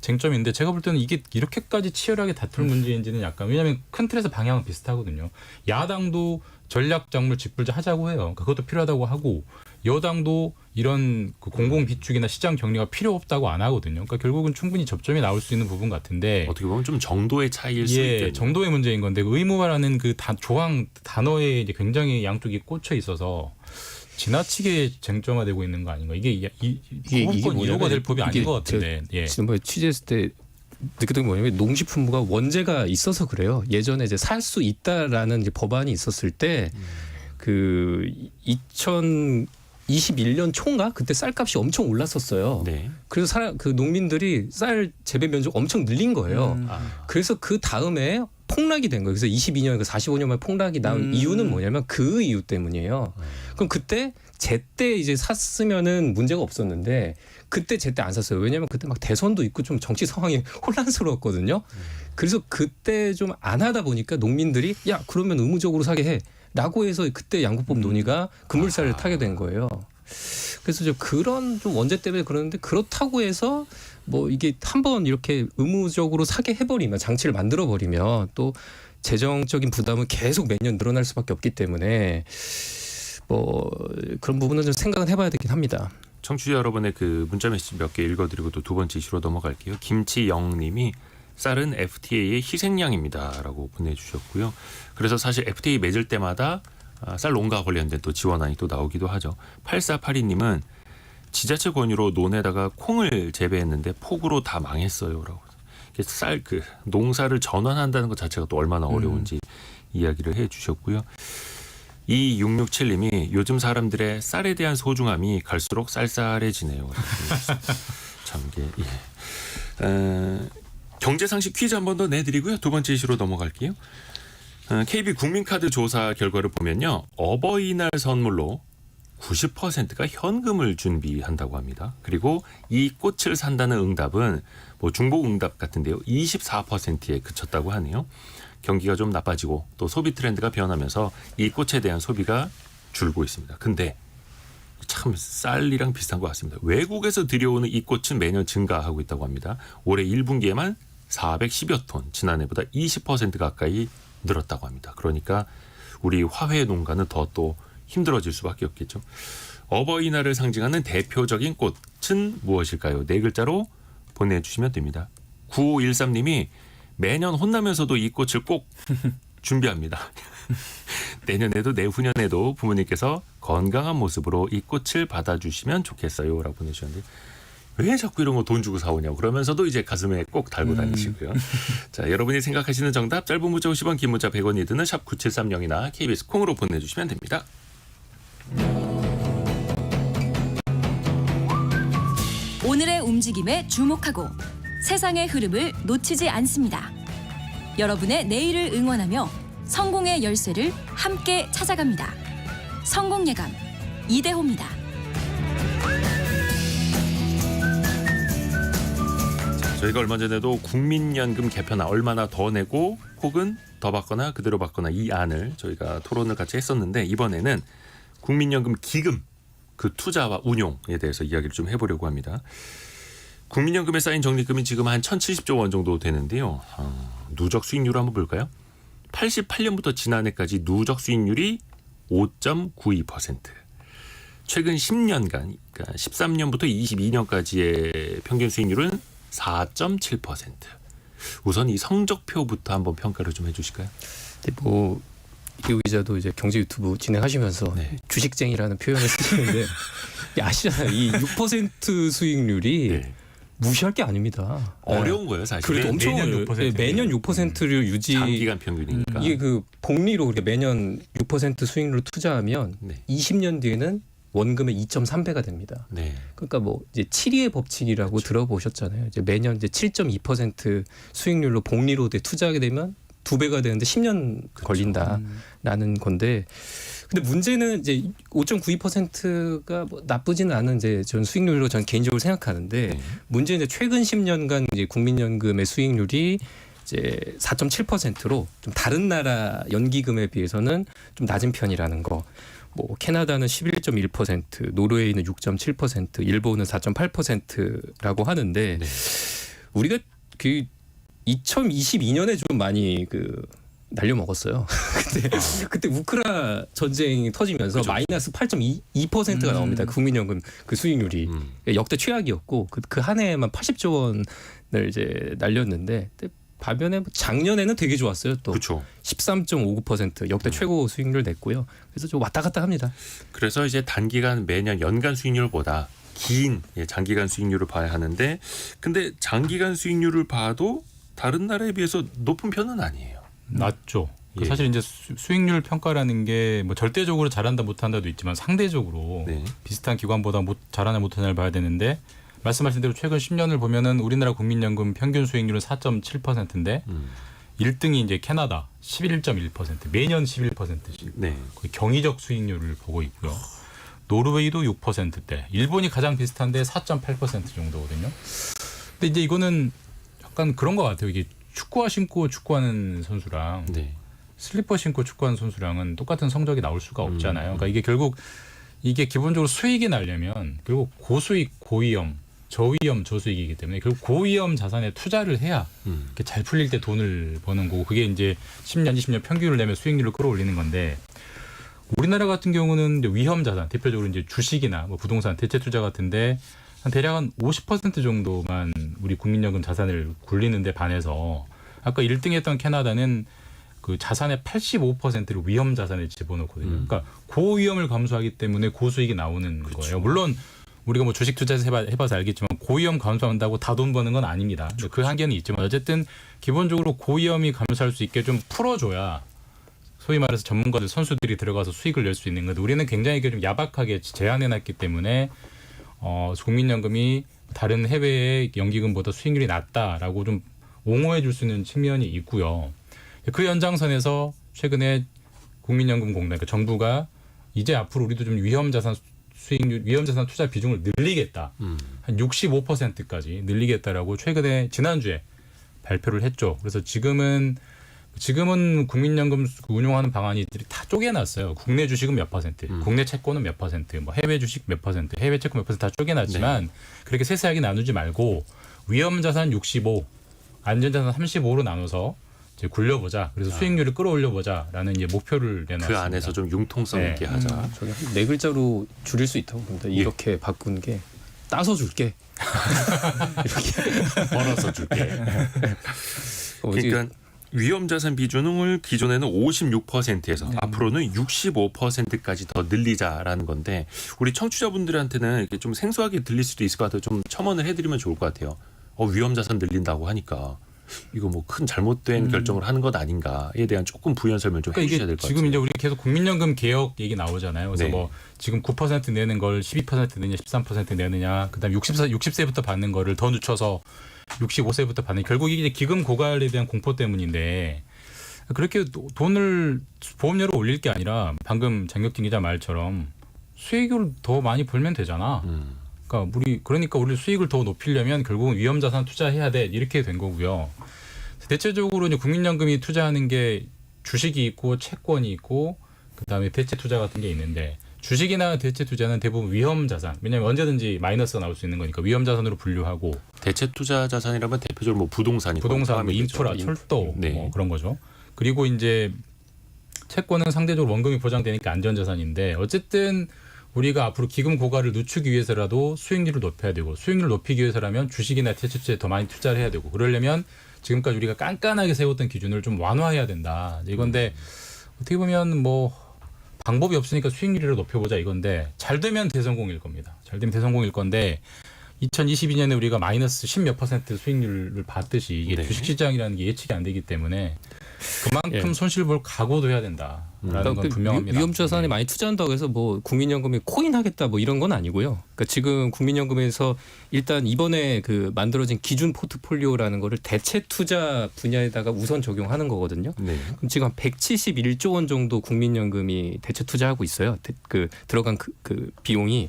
쟁점인데 제가 볼 때는 이게 이렇게까지 치열하게 다툴 문제인지는 약간 왜냐하면 큰 틀에서 방향은 비슷하거든요. 야당도 전략 작물 직불제 하자고 해요. 그러니까 그것도 필요하다고 하고 여당도 이런 그 공공 비축이나 시장 격리가 필요 없다고 안 하거든요. 그러니까 결국은 충분히 접점이 나올 수 있는 부분 같은데 어떻게 보면 좀 정도의 차이일 수 있겠네요. 정도의 문제인 건데 의무화라는 그 조항 단어에 이제 굉장히 양쪽이 꽂혀 있어서 지나치게 쟁점화되고 있는 거 아닌가? 이게 거부권 이유가 될 법이 아닌 것 같은데. 예. 지난번에 취재했을 때 느꼈던 게 뭐냐면 농식품부가 원죄가 있어서 그래요. 예전에 이제 살 수 있다라는 이제 법안이 있었을 때 그 21년 초인가 그때 쌀값이 엄청 올랐었어요. 네. 그래서 그 농민들이 쌀 재배 면적 엄청 늘린 거예요. 아, 그래서 그 다음에 폭락이 된 거예요. 그래서 22년, 그 45년 만에 폭락이 나온 이유는 뭐냐면 그 이유 때문이에요. 그럼 그때 제때 이제 샀으면은 문제가 없었는데 그때 제때 안 샀어요. 왜냐면 그때 막 대선도 있고 좀 정치 상황이 혼란스러웠거든요. 그래서 그때 좀 안 하다 보니까 농민들이 야 그러면 의무적으로 사게 해라고 해서 그때 양국법 논의가 급물살을 타게 된 거예요. 그래서 좀 그런 좀 원죄 때문에 그러는데 그렇다고 해서 뭐 이게 한번 이렇게 의무적으로 사게 해버리면 장치를 만들어 버리면 또 재정적인 부담은 계속 매년 늘어날 수밖에 없기 때문에 뭐 그런 부분은 좀 생각은 해봐야 되긴 합니다. 청취자 여러분의 그 문자 메시지 몇 개 읽어드리고 또 두 번째 이슈로 넘어갈게요. 김치영님이 쌀은 FTA의 희생양입니다라고 보내주셨고요. 그래서 사실 FTA 맺을 때마다 쌀 농가 관련된 또 지원안이 또 나오기도 하죠. 8482님은 지자체 권유로 논에다가 콩을 재배했는데 폭우로 다 망했어요라고. 쌀 그 농사를 전환한다는 것 자체가 또 얼마나 어려운지 이야기를 해주셨고요. 2667님이 요즘 사람들의 쌀에 대한 소중함이 갈수록 쌀쌀해지네요. 참 이게 경제상식 퀴즈 한 번 더 내드리고요. 두 번째 이슈로 넘어갈게요. KB 국민카드 조사 결과를 보면요. 어버이날 선물로 90%가 현금을 준비한다고 합니다. 그리고 이 꽃을 산다는 응답은 뭐 중복 응답 같은데요. 24%에 그쳤다고 하네요. 경기가 좀 나빠지고 또 소비 트렌드가 변하면서 이 꽃에 대한 소비가 줄고 있습니다. 근데 참 쌀이랑 비슷한 것 같습니다. 외국에서 들여오는 이 꽃은 매년 증가하고 있다고 합니다. 올해 1분기에만 410여 톤, 지난해보다 20% 가까이 늘었다고 합니다. 그러니까 우리 화훼 농가는 더 또 힘들어질 수밖에 없겠죠. 어버이날을 상징하는 대표적인 꽃은 무엇일까요? 네 글자로 보내주시면 됩니다. 9513님이 매년 혼나면서도 이 꽃을 꼭 준비합니다. 내년에도 내후년에도 부모님께서 건강한 모습으로 이 꽃을 받아주시면 좋겠어요 라고 보내주셨는데 왜 자꾸 이런 거 돈 주고 사오냐고 그러면서도 이제 가슴에 꼭 달고 다니시고요. 자, 여러분이 생각하시는 정답 짧은 문자 50원 긴 문자 100원이 드는 샵 9730이나 KBS 콩으로 보내주시면 됩니다. 오늘의 움직임에 주목하고 세상의 흐름을 놓치지 않습니다. 여러분의 내일을 응원하며 성공의 열쇠를 함께 찾아갑니다. 성공예감 이대호입니다. 저희가 얼마 전에도 국민연금 개편안 얼마나 더 내고 혹은 더 받거나 그대로 받거나 이 안을 저희가 토론을 같이 했었는데 이번에는 국민연금 기금 그 투자와 운용에 대해서 이야기를 좀 해보려고 합니다. 국민연금에 쌓인 적립금이 지금 한 1,070조 원 정도 되는데요. 누적 수익률을 한번 볼까요? 88년부터 지난해까지 누적 수익률이 5.92%. 최근 10년간, 그러니까 13년부터 22년까지의 평균 수익률은 4.7%. 우선 이 성적표부터 한번 평가를 좀 해주실까요? 네, 뭐 이대호 기자도 이제 경제 유튜브 진행하시면서 네. 주식쟁이라는 표현을 쓰시는데 아시잖아요. 이 6% 수익률이 네. 무시할 게 아닙니다. 어려운 거예요, 사실. 그래도 엄청 매년 6%. 매년 6%를 유지. 장기간 평균이니까. 이게 그 복리로 그렇게 매년 6% 수익률로 투자하면 네. 20년 뒤에는 원금의 2.3배가 됩니다. 네. 그러니까 뭐 이제 7위의 법칙이라고 그렇죠. 들어보셨잖아요. 이제 매년 이제 7.2% 수익률로 복리로 투자하게 되면 2배가 되는데 10년 그렇죠. 걸린다라는 건데, 근데 문제는 이제 5.92%가 뭐 나쁘지는 않은 이제 전 수익률로 전 개인적으로 생각하는데 네. 문제는 이제 최근 10년간 이제 국민연금의 수익률이 이제 4.7%로 좀 다른 나라 연기금에 비해서는 좀 낮은 편이라는 거. 뭐 캐나다는 11.1%, 노르웨이는 6.7%, 일본은 4.8%라고 하는데 네. 우리가 그 2022년에 좀 많이 그 날려 먹었어요. 그때 우크라 전쟁이 터지면서 그죠. 마이너스 8.2%가 나옵니다. 국민연금 그 수익률이 역대 최악이었고 그 한 해에만 80조 원을 이제 날렸는데 반면에 작년에는 되게 좋았어요. 또 그렇죠. 13.59% 역대 최고 수익률 냈고요. 그래서 좀 왔다 갔다 합니다. 그래서 이제 단기간 매년 연간 수익률보다 긴 장기간 수익률을 봐야 하는데 근데 장기간 수익률을 봐도 다른 나라에 비해서 높은 편은 아니에요. 낮죠. 예. 사실 이제 수익률 평가라는 게 뭐 절대적으로 잘한다 못한다도 있지만 상대적으로 네. 비슷한 기관보다 잘하나 못하나를 봐야 되는데 말씀하신 대로 최근 10년을 보면은 우리나라 국민연금 평균 수익률은 4.7%인데 1등이 이제 캐나다 11.1%, 매년 11%씩 네. 거의 경이적 수익률을 보고 있고요. 노르웨이도 6%대, 일본이 가장 비슷한데 4.8% 정도거든요. 근데 이제 이거는 약간 그런 것 같아요. 이게 축구화 신고 축구하는 선수랑 네. 슬리퍼 신고 축구하는 선수랑은 똑같은 성적이 나올 수가 없잖아요. 그러니까 이게 결국 이게 기본적으로 수익이 나려면 결국 고수익, 고위험, 저위험, 저수익이기 때문에 결국 고위험 자산에 투자를 해야 이렇게 잘 풀릴 때 돈을 버는 거고 그게 이제 10년, 20년 평균을 내면 수익률을 끌어올리는 건데 우리나라 같은 경우는 이제 위험 자산, 대표적으로 이제 주식이나 뭐 부동산, 대체 투자 같은데 대략 한 50% 정도만 우리 국민연금 자산을 굴리는데 반해서 아까 1등 했던 캐나다는 그 자산의 85%를 위험 자산에 집어넣거든요. 그러니까 고위험을 감수하기 때문에 고수익이 나오는 거예요. 물론 우리가 뭐 주식 투자해서 해봐서 알겠지만 고위험 감수한다고 다 돈 버는 건 아닙니다. 그 한계는 있지만 어쨌든 기본적으로 고위험이 감수할 수 있게 좀 풀어줘야 소위 말해서 전문가들 선수들이 들어가서 수익을 낼 수 있는 건데 우리는 굉장히 좀 야박하게 제한해놨기 때문에 국민연금이 다른 해외의 연기금보다 수익률이 낮다라고 좀 옹호해 줄 수 있는 측면이 있고요. 그 연장선에서 최근에 국민연금공단, 그러니까 정부가 이제 앞으로 우리도 좀 위험자산 수익률, 위험자산 투자 비중을 늘리겠다. 한 65%까지 늘리겠다라고 최근에 지난주에 발표를 했죠. 그래서 지금은 국민연금 운용하는 방안이들이 다 쪼개놨어요. 국내 주식은 몇 퍼센트, 국내 채권은 몇 퍼센트, 뭐 해외 주식 몇 퍼센트, 해외 채권 몇 퍼센트 다 쪼개놨지만 그렇게 세세하게 나누지 말고 위험자산 65, 안전자산 35로 나눠서 이제 굴려보자. 그래서 수익률을 끌어올려보자라는 이제 목표를 내놨습니다. 그 안에서 좀 융통성 네. 있게 하자. 저는 네 글자로 줄일 수 있다고 봅니다. 이렇게 바꾼 게 따서 줄게. 벌어서 줄게. 어디- 그러니까 위험자산 비중을 기존에는 56%에서 앞으로는 65%까지 더 늘리자라는 건데 우리 청취자분들한테는 이렇게 좀 생소하게 들릴 수도 있을 것 같아요. 좀 첨언을 해드리면 좋을 것 같아요. 위험자산 늘린다고 하니까 이거 뭐 큰 잘못된 결정을 하는 것 아닌가에 대한 조금 부연 설명 좀 그러니까 해주셔야 될 이게 것 같아요. 지금 이제 우리 계속 국민연금 개혁 얘기 나오잖아요. 그래서 네. 뭐 지금 9% 내는 걸 12% 내느냐, 13% 내느냐, 그다음 60세부터 받는 거를 더 늦춰서 65세부터 받는 결국 이게 기금 고갈에 대한 공포 때문인데 그렇게 돈을 보험료로 올릴 게 아니라 방금 장혁진 기자 말처럼 수익을 더 많이 벌면 되잖아. 그러니까 우리 수익을 더 높이려면 결국은 위험자산 투자해야 돼 이렇게 된 거고요. 대체적으로 이제 국민연금이 투자하는 게 주식이 있고 채권이 있고 그다음에 대체 투자 같은 게 있는데 주식이나 대체 투자는 대부분 위험자산. 왜냐하면 언제든지 마이너스가 나올 수 있는 거니까 위험자산으로 분류하고 대체 투자 자산이라면 대표적으로 뭐 부동산이 부동산, 뭐 포함이 되죠. 인프라, 철도 네. 뭐 그런 거죠. 그리고 이제 채권은 상대적으로 원금이 보장되니까 안전자산인데 어쨌든 우리가 앞으로 기금 고갈을 늦추기 위해서라도 수익률을 높여야 되고 수익률을 높이기 위해서라면 주식이나 대체 투자에 더 많이 투자를 해야 되고 그러려면 지금까지 우리가 깐깐하게 세웠던 기준을 좀 완화해야 된다. 이건데 어떻게 보면 뭐 방법이 없으니까 수익률을 높여보자 이건데 잘 되면 대성공일 겁니다. 잘 되면 대성공일 건데 2022년에 우리가 마이너스 10몇 % 수익률을 봤듯이 이게 네. 주식시장이라는 게 예측이 안 되기 때문에 그만큼 예. 손실 볼 각오도 해야 된다라는 건 분명합니다. 위험자산에 네. 많이 투자한다고 해서 뭐 국민연금이 코인 하겠다 뭐 이런 건 아니고요. 그러니까 지금 국민연금에서 일단 이번에 그 만들어진 기준 포트폴리오라는 거를 대체 투자 분야에다가 우선 적용하는 거거든요. 네. 그럼 지금 한 171조 원 정도 국민연금이 대체 투자하고 있어요. 그 들어간 그 비용이.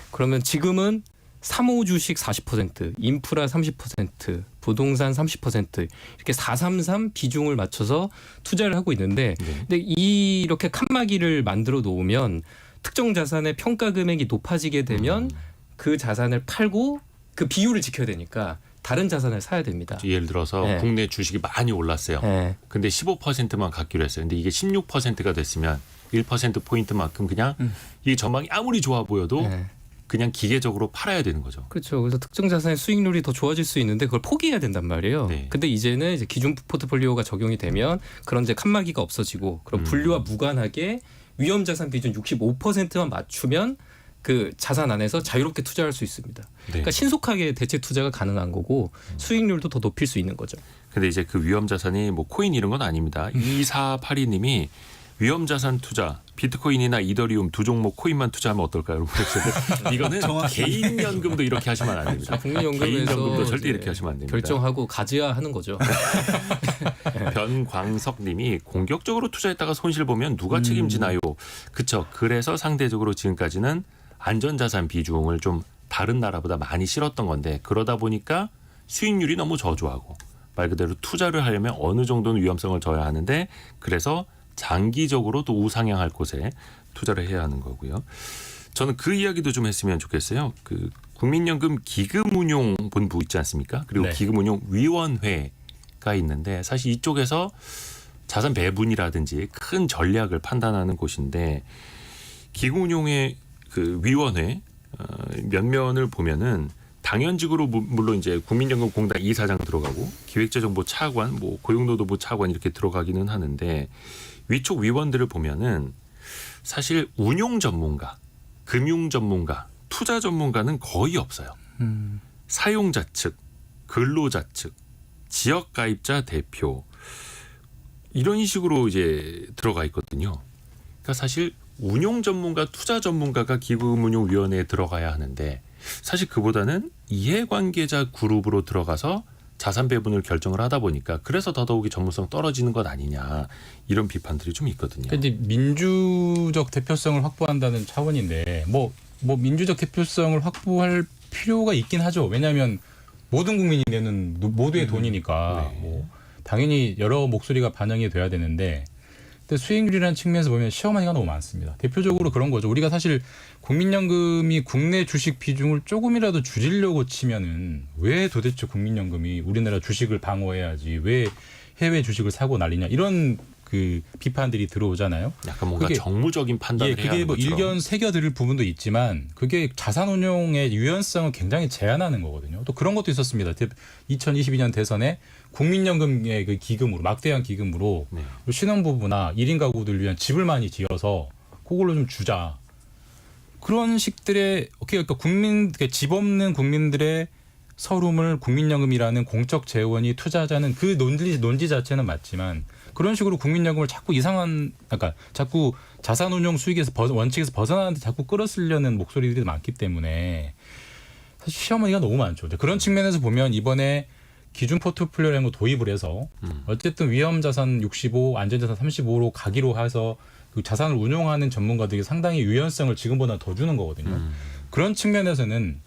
그러면 지금은 3호 주식 40%, 인프라 30%, 부동산 30% 이렇게 433 비중을 맞춰서 투자를 하고 있는데 근데 이렇게 칸막이를 만들어 놓으면 특정 자산의 평가 금액이 높아지게 되면 그 자산을 팔고 그 비율을 지켜야 되니까 다른 자산을 사야 됩니다. 예를 들어서 네. 국내 주식이 많이 올랐어요. 네. 근데 15%만 갖기로 했어요. 근데 이게 16%가 됐으면 1% 포인트만큼 그냥 이 전망이 아무리 좋아 보여도 네. 그냥 기계적으로 팔아야 되는 거죠. 그렇죠. 그래서 특정 자산의 수익률이 더 좋아질 수 있는데 그걸 포기해야 된단 말이에요. 네. 근데 이제는 이제 기준 포트폴리오가 적용이 되면 그런 이제 칸막이가 없어지고 그런 분류와 무관하게 위험 자산 비중 65%만 맞추면 그 자산 안에서 자유롭게 투자할 수 있습니다. 그러니까 신속하게 대체 투자가 가능한 거고 수익률도 더 높일 수 있는 거죠. 근데 이제 그 위험 자산이 뭐 코인 이런 건 아닙니다. 2482님이 위험 자산 투자 비트코인이나 이더리움 두 종목 코인만 투자하면 어떨까요? 이거는 개인 연금도 이렇게 하시면 안 됩니다. 개인 연금도 국민연금에서 절대 이렇게 하시면 안 됩니다. 결정하고 가져야 하는 거죠. 변광석님이 공격적으로 투자했다가 손실 보면 누가 책임지나요? 그렇죠. 그래서 상대적으로 지금까지는 안전자산 비중을 좀 다른 나라보다 많이 실었던 건데 그러다 보니까 수익률이 너무 저조하고 말 그대로 투자를 하려면 어느 정도는 위험성을 져야 하는데 그래서 장기적으로 또 우상향할 곳에 투자를 해야 하는 거고요. 저는 그 이야기도 좀 했으면 좋겠어요. 그 국민연금 기금운용본부 있지 않습니까? 그리고 네. 기금운용위원회가 있는데 사실 이쪽에서 자산 배분이라든지 큰 전략을 판단하는 곳인데 기금운용의 그 위원회 면면을 보면은 당연직으로 물론 이제 국민연금공단 이사장 들어가고 기획재정부 차관, 뭐 고용노동부 차관 이렇게 들어가기는 하는데 위촉 위원들을 보면은 사실 운용 전문가, 금융 전문가, 투자 전문가는 거의 없어요. 사용자 측, 근로자 측, 지역 가입자 대표 이런 식으로 이제 들어가 있거든요. 그러니까 사실 운용 전문가, 투자 전문가가 기금운용위원회에 들어가야 하는데 사실 그보다는 이해관계자 그룹으로 들어가서 자산 배분을 결정을 하다 보니까 그래서 더더욱이 전문성 떨어지는 것 아니냐 이런 비판들이 좀 있거든요. 그러니까 이제 민주적 대표성을 확보한다는 차원인데 뭐 민주적 대표성을 확보할 필요가 있긴 하죠. 왜냐하면 모든 국민이 내는 모두의 돈이니까 네. 뭐 당연히 여러 목소리가 반영이 돼야 되는데 근데 수익률이라는 측면에서 보면 시험하기가 너무 많습니다. 대표적으로 그런 거죠. 우리가 사실 국민연금이 국내 주식 비중을 조금이라도 줄이려고 치면은 왜 도대체 국민연금이 우리나라 주식을 방어해야지 왜 해외 주식을 사고 난리냐 이런 그 비판들이 들어오잖아요. 약간 뭔가 그게, 정무적인 판단을 해야 그게 하는 뭐 것처럼. 일견 새겨들을 부분도 있지만 그게 자산운용의 유연성을 굉장히 제한하는 거거든요. 또 그런 것도 있었습니다. 2022년 대선에 국민연금의 그 기금으로 막대한 기금으로 네. 신혼부부나 1인 가구들 위한 집을 많이 지어서 그걸로 좀 주자. 그런 식들의 그러니까 집 없는 국민들의 서름을 국민연금이라는 공적 재원이 투자하자는 그 논지 자체는 맞지만 그런 식으로 국민연금을 자꾸 그러니까 자꾸 자산운용 수익에서 원칙에서 벗어나는데 자꾸 끌어쓰려는 목소리들이 많기 때문에 사실 시험하기가 너무 많죠. 그런 측면에서 보면 이번에 기준 포트폴리오라는 거 도입을 해서 어쨌든 위험자산 65, 안전자산 35로 가기로 해서 그 자산을 운용하는 전문가들이 상당히 유연성을 지금보다 더 주는 거거든요. 그런 측면에서는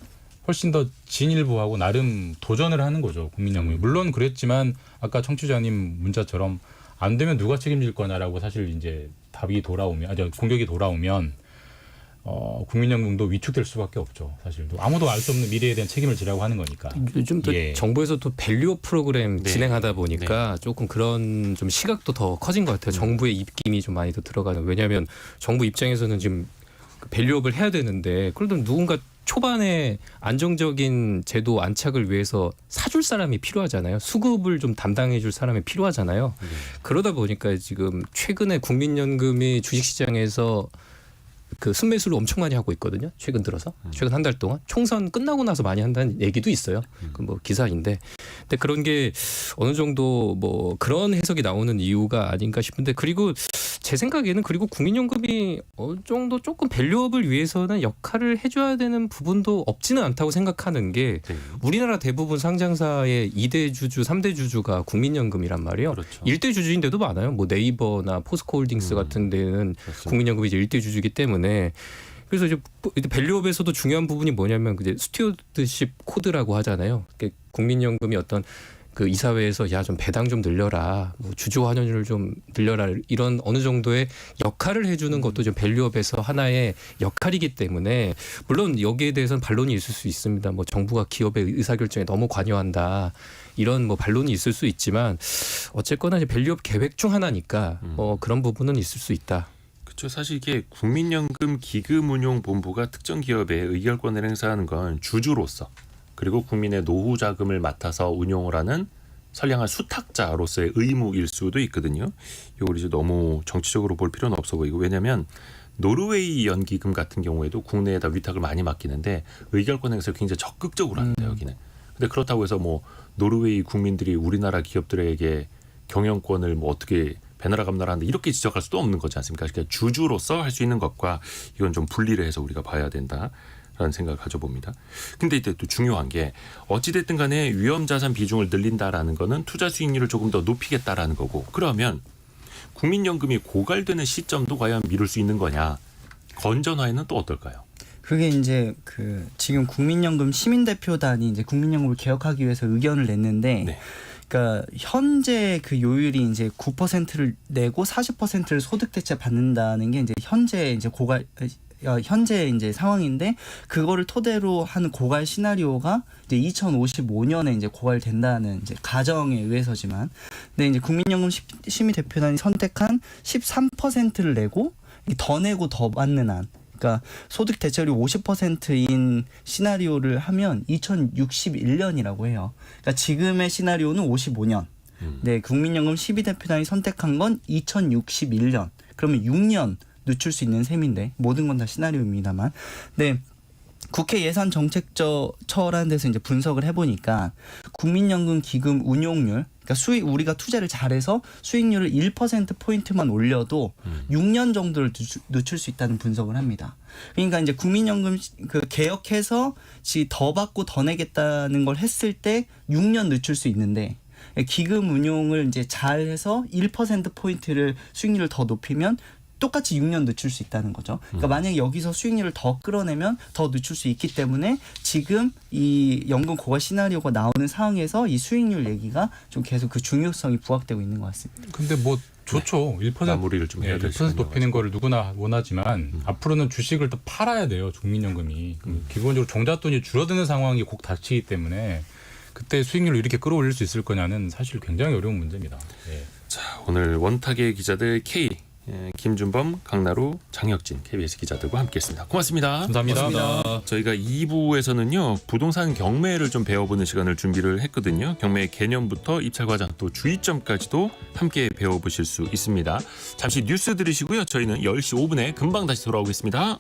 훨씬 더 진일보하고 나름 도전을 하는 거죠. 국민연금이. 물론 그랬지만 아까 청취자님 문자처럼 안 되면 누가 책임질 거냐라고 사실 이제 공격이 돌아오면 국민연금도 위축될 수밖에 없죠. 사실 아무도 알 수 없는 미래에 대한 책임을 지라고 하는 거니까. 요즘 또 정부에서 또 밸류업 프로그램 네. 진행하다 보니까 조금 그런 좀 시각도 더 커진 것 같아요. 정부의 입김이 좀 많이 더 들어가는. 왜냐하면 정부 입장에서는 지금 밸류업을 해야 되는데 그래도 누군가 초반에 안정적인 제도 안착을 위해서 사줄 사람이 필요하잖아요. 수급을 좀 담당해 줄 사람이 필요하잖아요. 그러다 보니까 지금 최근에 국민연금이 주식시장에서 그 순매수를 엄청 많이 하고 있거든요. 최근 들어서. 최근 한 달 동안. 총선 끝나고 나서 많이 한다는 얘기도 있어요. 그 뭐 기사인데. 근데 그런 게 어느 정도 뭐 그런 해석이 나오는 이유가 아닌가 싶은데 그리고 제 생각에는 그리고 국민연금이 어느 정도 조금 밸류업을 위해서는 역할을 해줘야 되는 부분도 없지는 않다고 생각하는 게 네. 우리나라 대부분 상장사의 2대 주주, 3대 주주가 국민연금이란 말이에요. 그렇죠. 1대 주주인데도 많아요. 뭐 네이버나 포스코홀딩스 같은 데는 그렇습니다. 국민연금이 이제 1대 주주이기 때문에 그래서 이제 밸류업에서도 중요한 부분이 뭐냐면 이제 스튜어드십 코드라고 하잖아요. 국민연금이 어떤 그 이사회에서 야 좀 배당 좀 늘려라, 뭐 주주 환원율을 좀 늘려라 이런 어느 정도의 역할을 해주는 것도 좀 밸류업에서 하나의 역할이기 때문에 물론 여기에 대해서는 반론이 있을 수 있습니다. 뭐 정부가 기업의 의사결정에 너무 관여한다 이런 뭐 반론이 있을 수 있지만 어쨌거나 이제 밸류업 계획 중 하나니까 그런 부분은 있을 수 있다. 그렇죠. 사실 이게 국민연금 기금운용본부가 특정 기업에 의결권을 행사하는 건 주주로서 그리고 국민의 노후 자금을 맡아서 운용을 하는 선량한 수탁자로서의 의무일 수도 있거든요. 이걸 이제 너무 정치적으로 볼 필요는 없어 보이고 왜냐하면 노르웨이 연기금 같은 경우에도 국내에다 위탁을 많이 맡기는데 의결권 행사를 굉장히 적극적으로 합니다. 여기는. 근데 그렇다고 해서 뭐 노르웨이 국민들이 우리나라 기업들에게 경영권을 뭐 어떻게 배나라 감나라 하는데 이렇게 지적할 수도 없는 거지 않습니까? 그러니까 주주로서 할 수 있는 것과 이건 좀 분리를 해서 우리가 봐야 된다라는 생각을 가져봅니다. 근데 이때 또 중요한 게 어찌됐든 간에 위험자산 비중을 늘린다라는 거는 투자 수익률을 조금 더 높이겠다라는 거고 그러면 국민연금이 고갈되는 시점도 과연 미룰 수 있는 거냐? 건전화에는 또 어떨까요? 그게 이제 그 지금 국민연금 시민대표단이 이제 국민연금을 개혁하기 위해서 의견을 냈는데 네. 그러니까 현재 그 요율이 이제 9%를 내고 40%를 소득 대체 받는다는 게 이제 현재 이제 현재 이제 상황인데 그거를 토대로 한 고갈 시나리오가 이제 2055년에 이제 고갈된다는 이제 가정에 의해서지만 근데 이제 국민연금 심의대표단이 선택한 13%를 내고 더 내고 더 받는 안 그러니까 소득 대체율이 50%인 시나리오를 하면 2061년이라고 해요. 그러니까 지금의 시나리오는 55년. 네, 국민연금 12대표단이 선택한 건 2061년. 그러면 6년 늦출 수 있는 셈인데 모든 건 다 시나리오입니다만. 네. 국회 예산정책처라는 데서 이제 분석을 해보니까 국민연금 기금 운용률, 그러니까 우리가 투자를 잘해서 수익률을 1% 포인트만 올려도 6년 정도를 늦출 수 있다는 분석을 합니다. 그러니까 이제 국민연금 그 개혁해서 더 받고 더 내겠다는 걸 했을 때 6년 늦출 수 있는데. 기금 운용을 이제 잘해서 1% 포인트를 수익률을 더 높이면 똑같이 6년 늦출 수 있다는 거죠. 그러니까 만약에 여기서 수익률을 더 끌어내면 더 늦출 수 있기 때문에 지금 이 연금 고갈 시나리오가 나오는 상황에서 이 수익률 얘기가 좀 계속 그 중요성이 부각되고 있는 것 같습니다. 근데 뭐 좋죠. 1% 마무리를 좀 해야 될 1% 높이는 거를 누구나 원하지만 앞으로는 주식을 더 팔아야 돼요. 국민연금이. 기본적으로 종잣돈이 줄어드는 상황이 곧 닥치기 때문에 그때 수익률을 이렇게 끌어올릴 수 있을 거냐는 사실 굉장히 어려운 문제입니다. 예. 자, 오늘 원탁의 기자들 K 김준범, 강나루, 장혁진 KBS 기자들과 함께했습니다. 고맙습니다. 감사합니다. 저희가 2부에서는요 부동산 경매를 좀 배워보는 시간을 준비를 했거든요. 경매 개념부터 입찰 과정 또 주의점까지도 함께 배워보실 수 있습니다. 잠시 뉴스 들으시고요. 저희는 10시 5분에 금방 다시 돌아오겠습니다.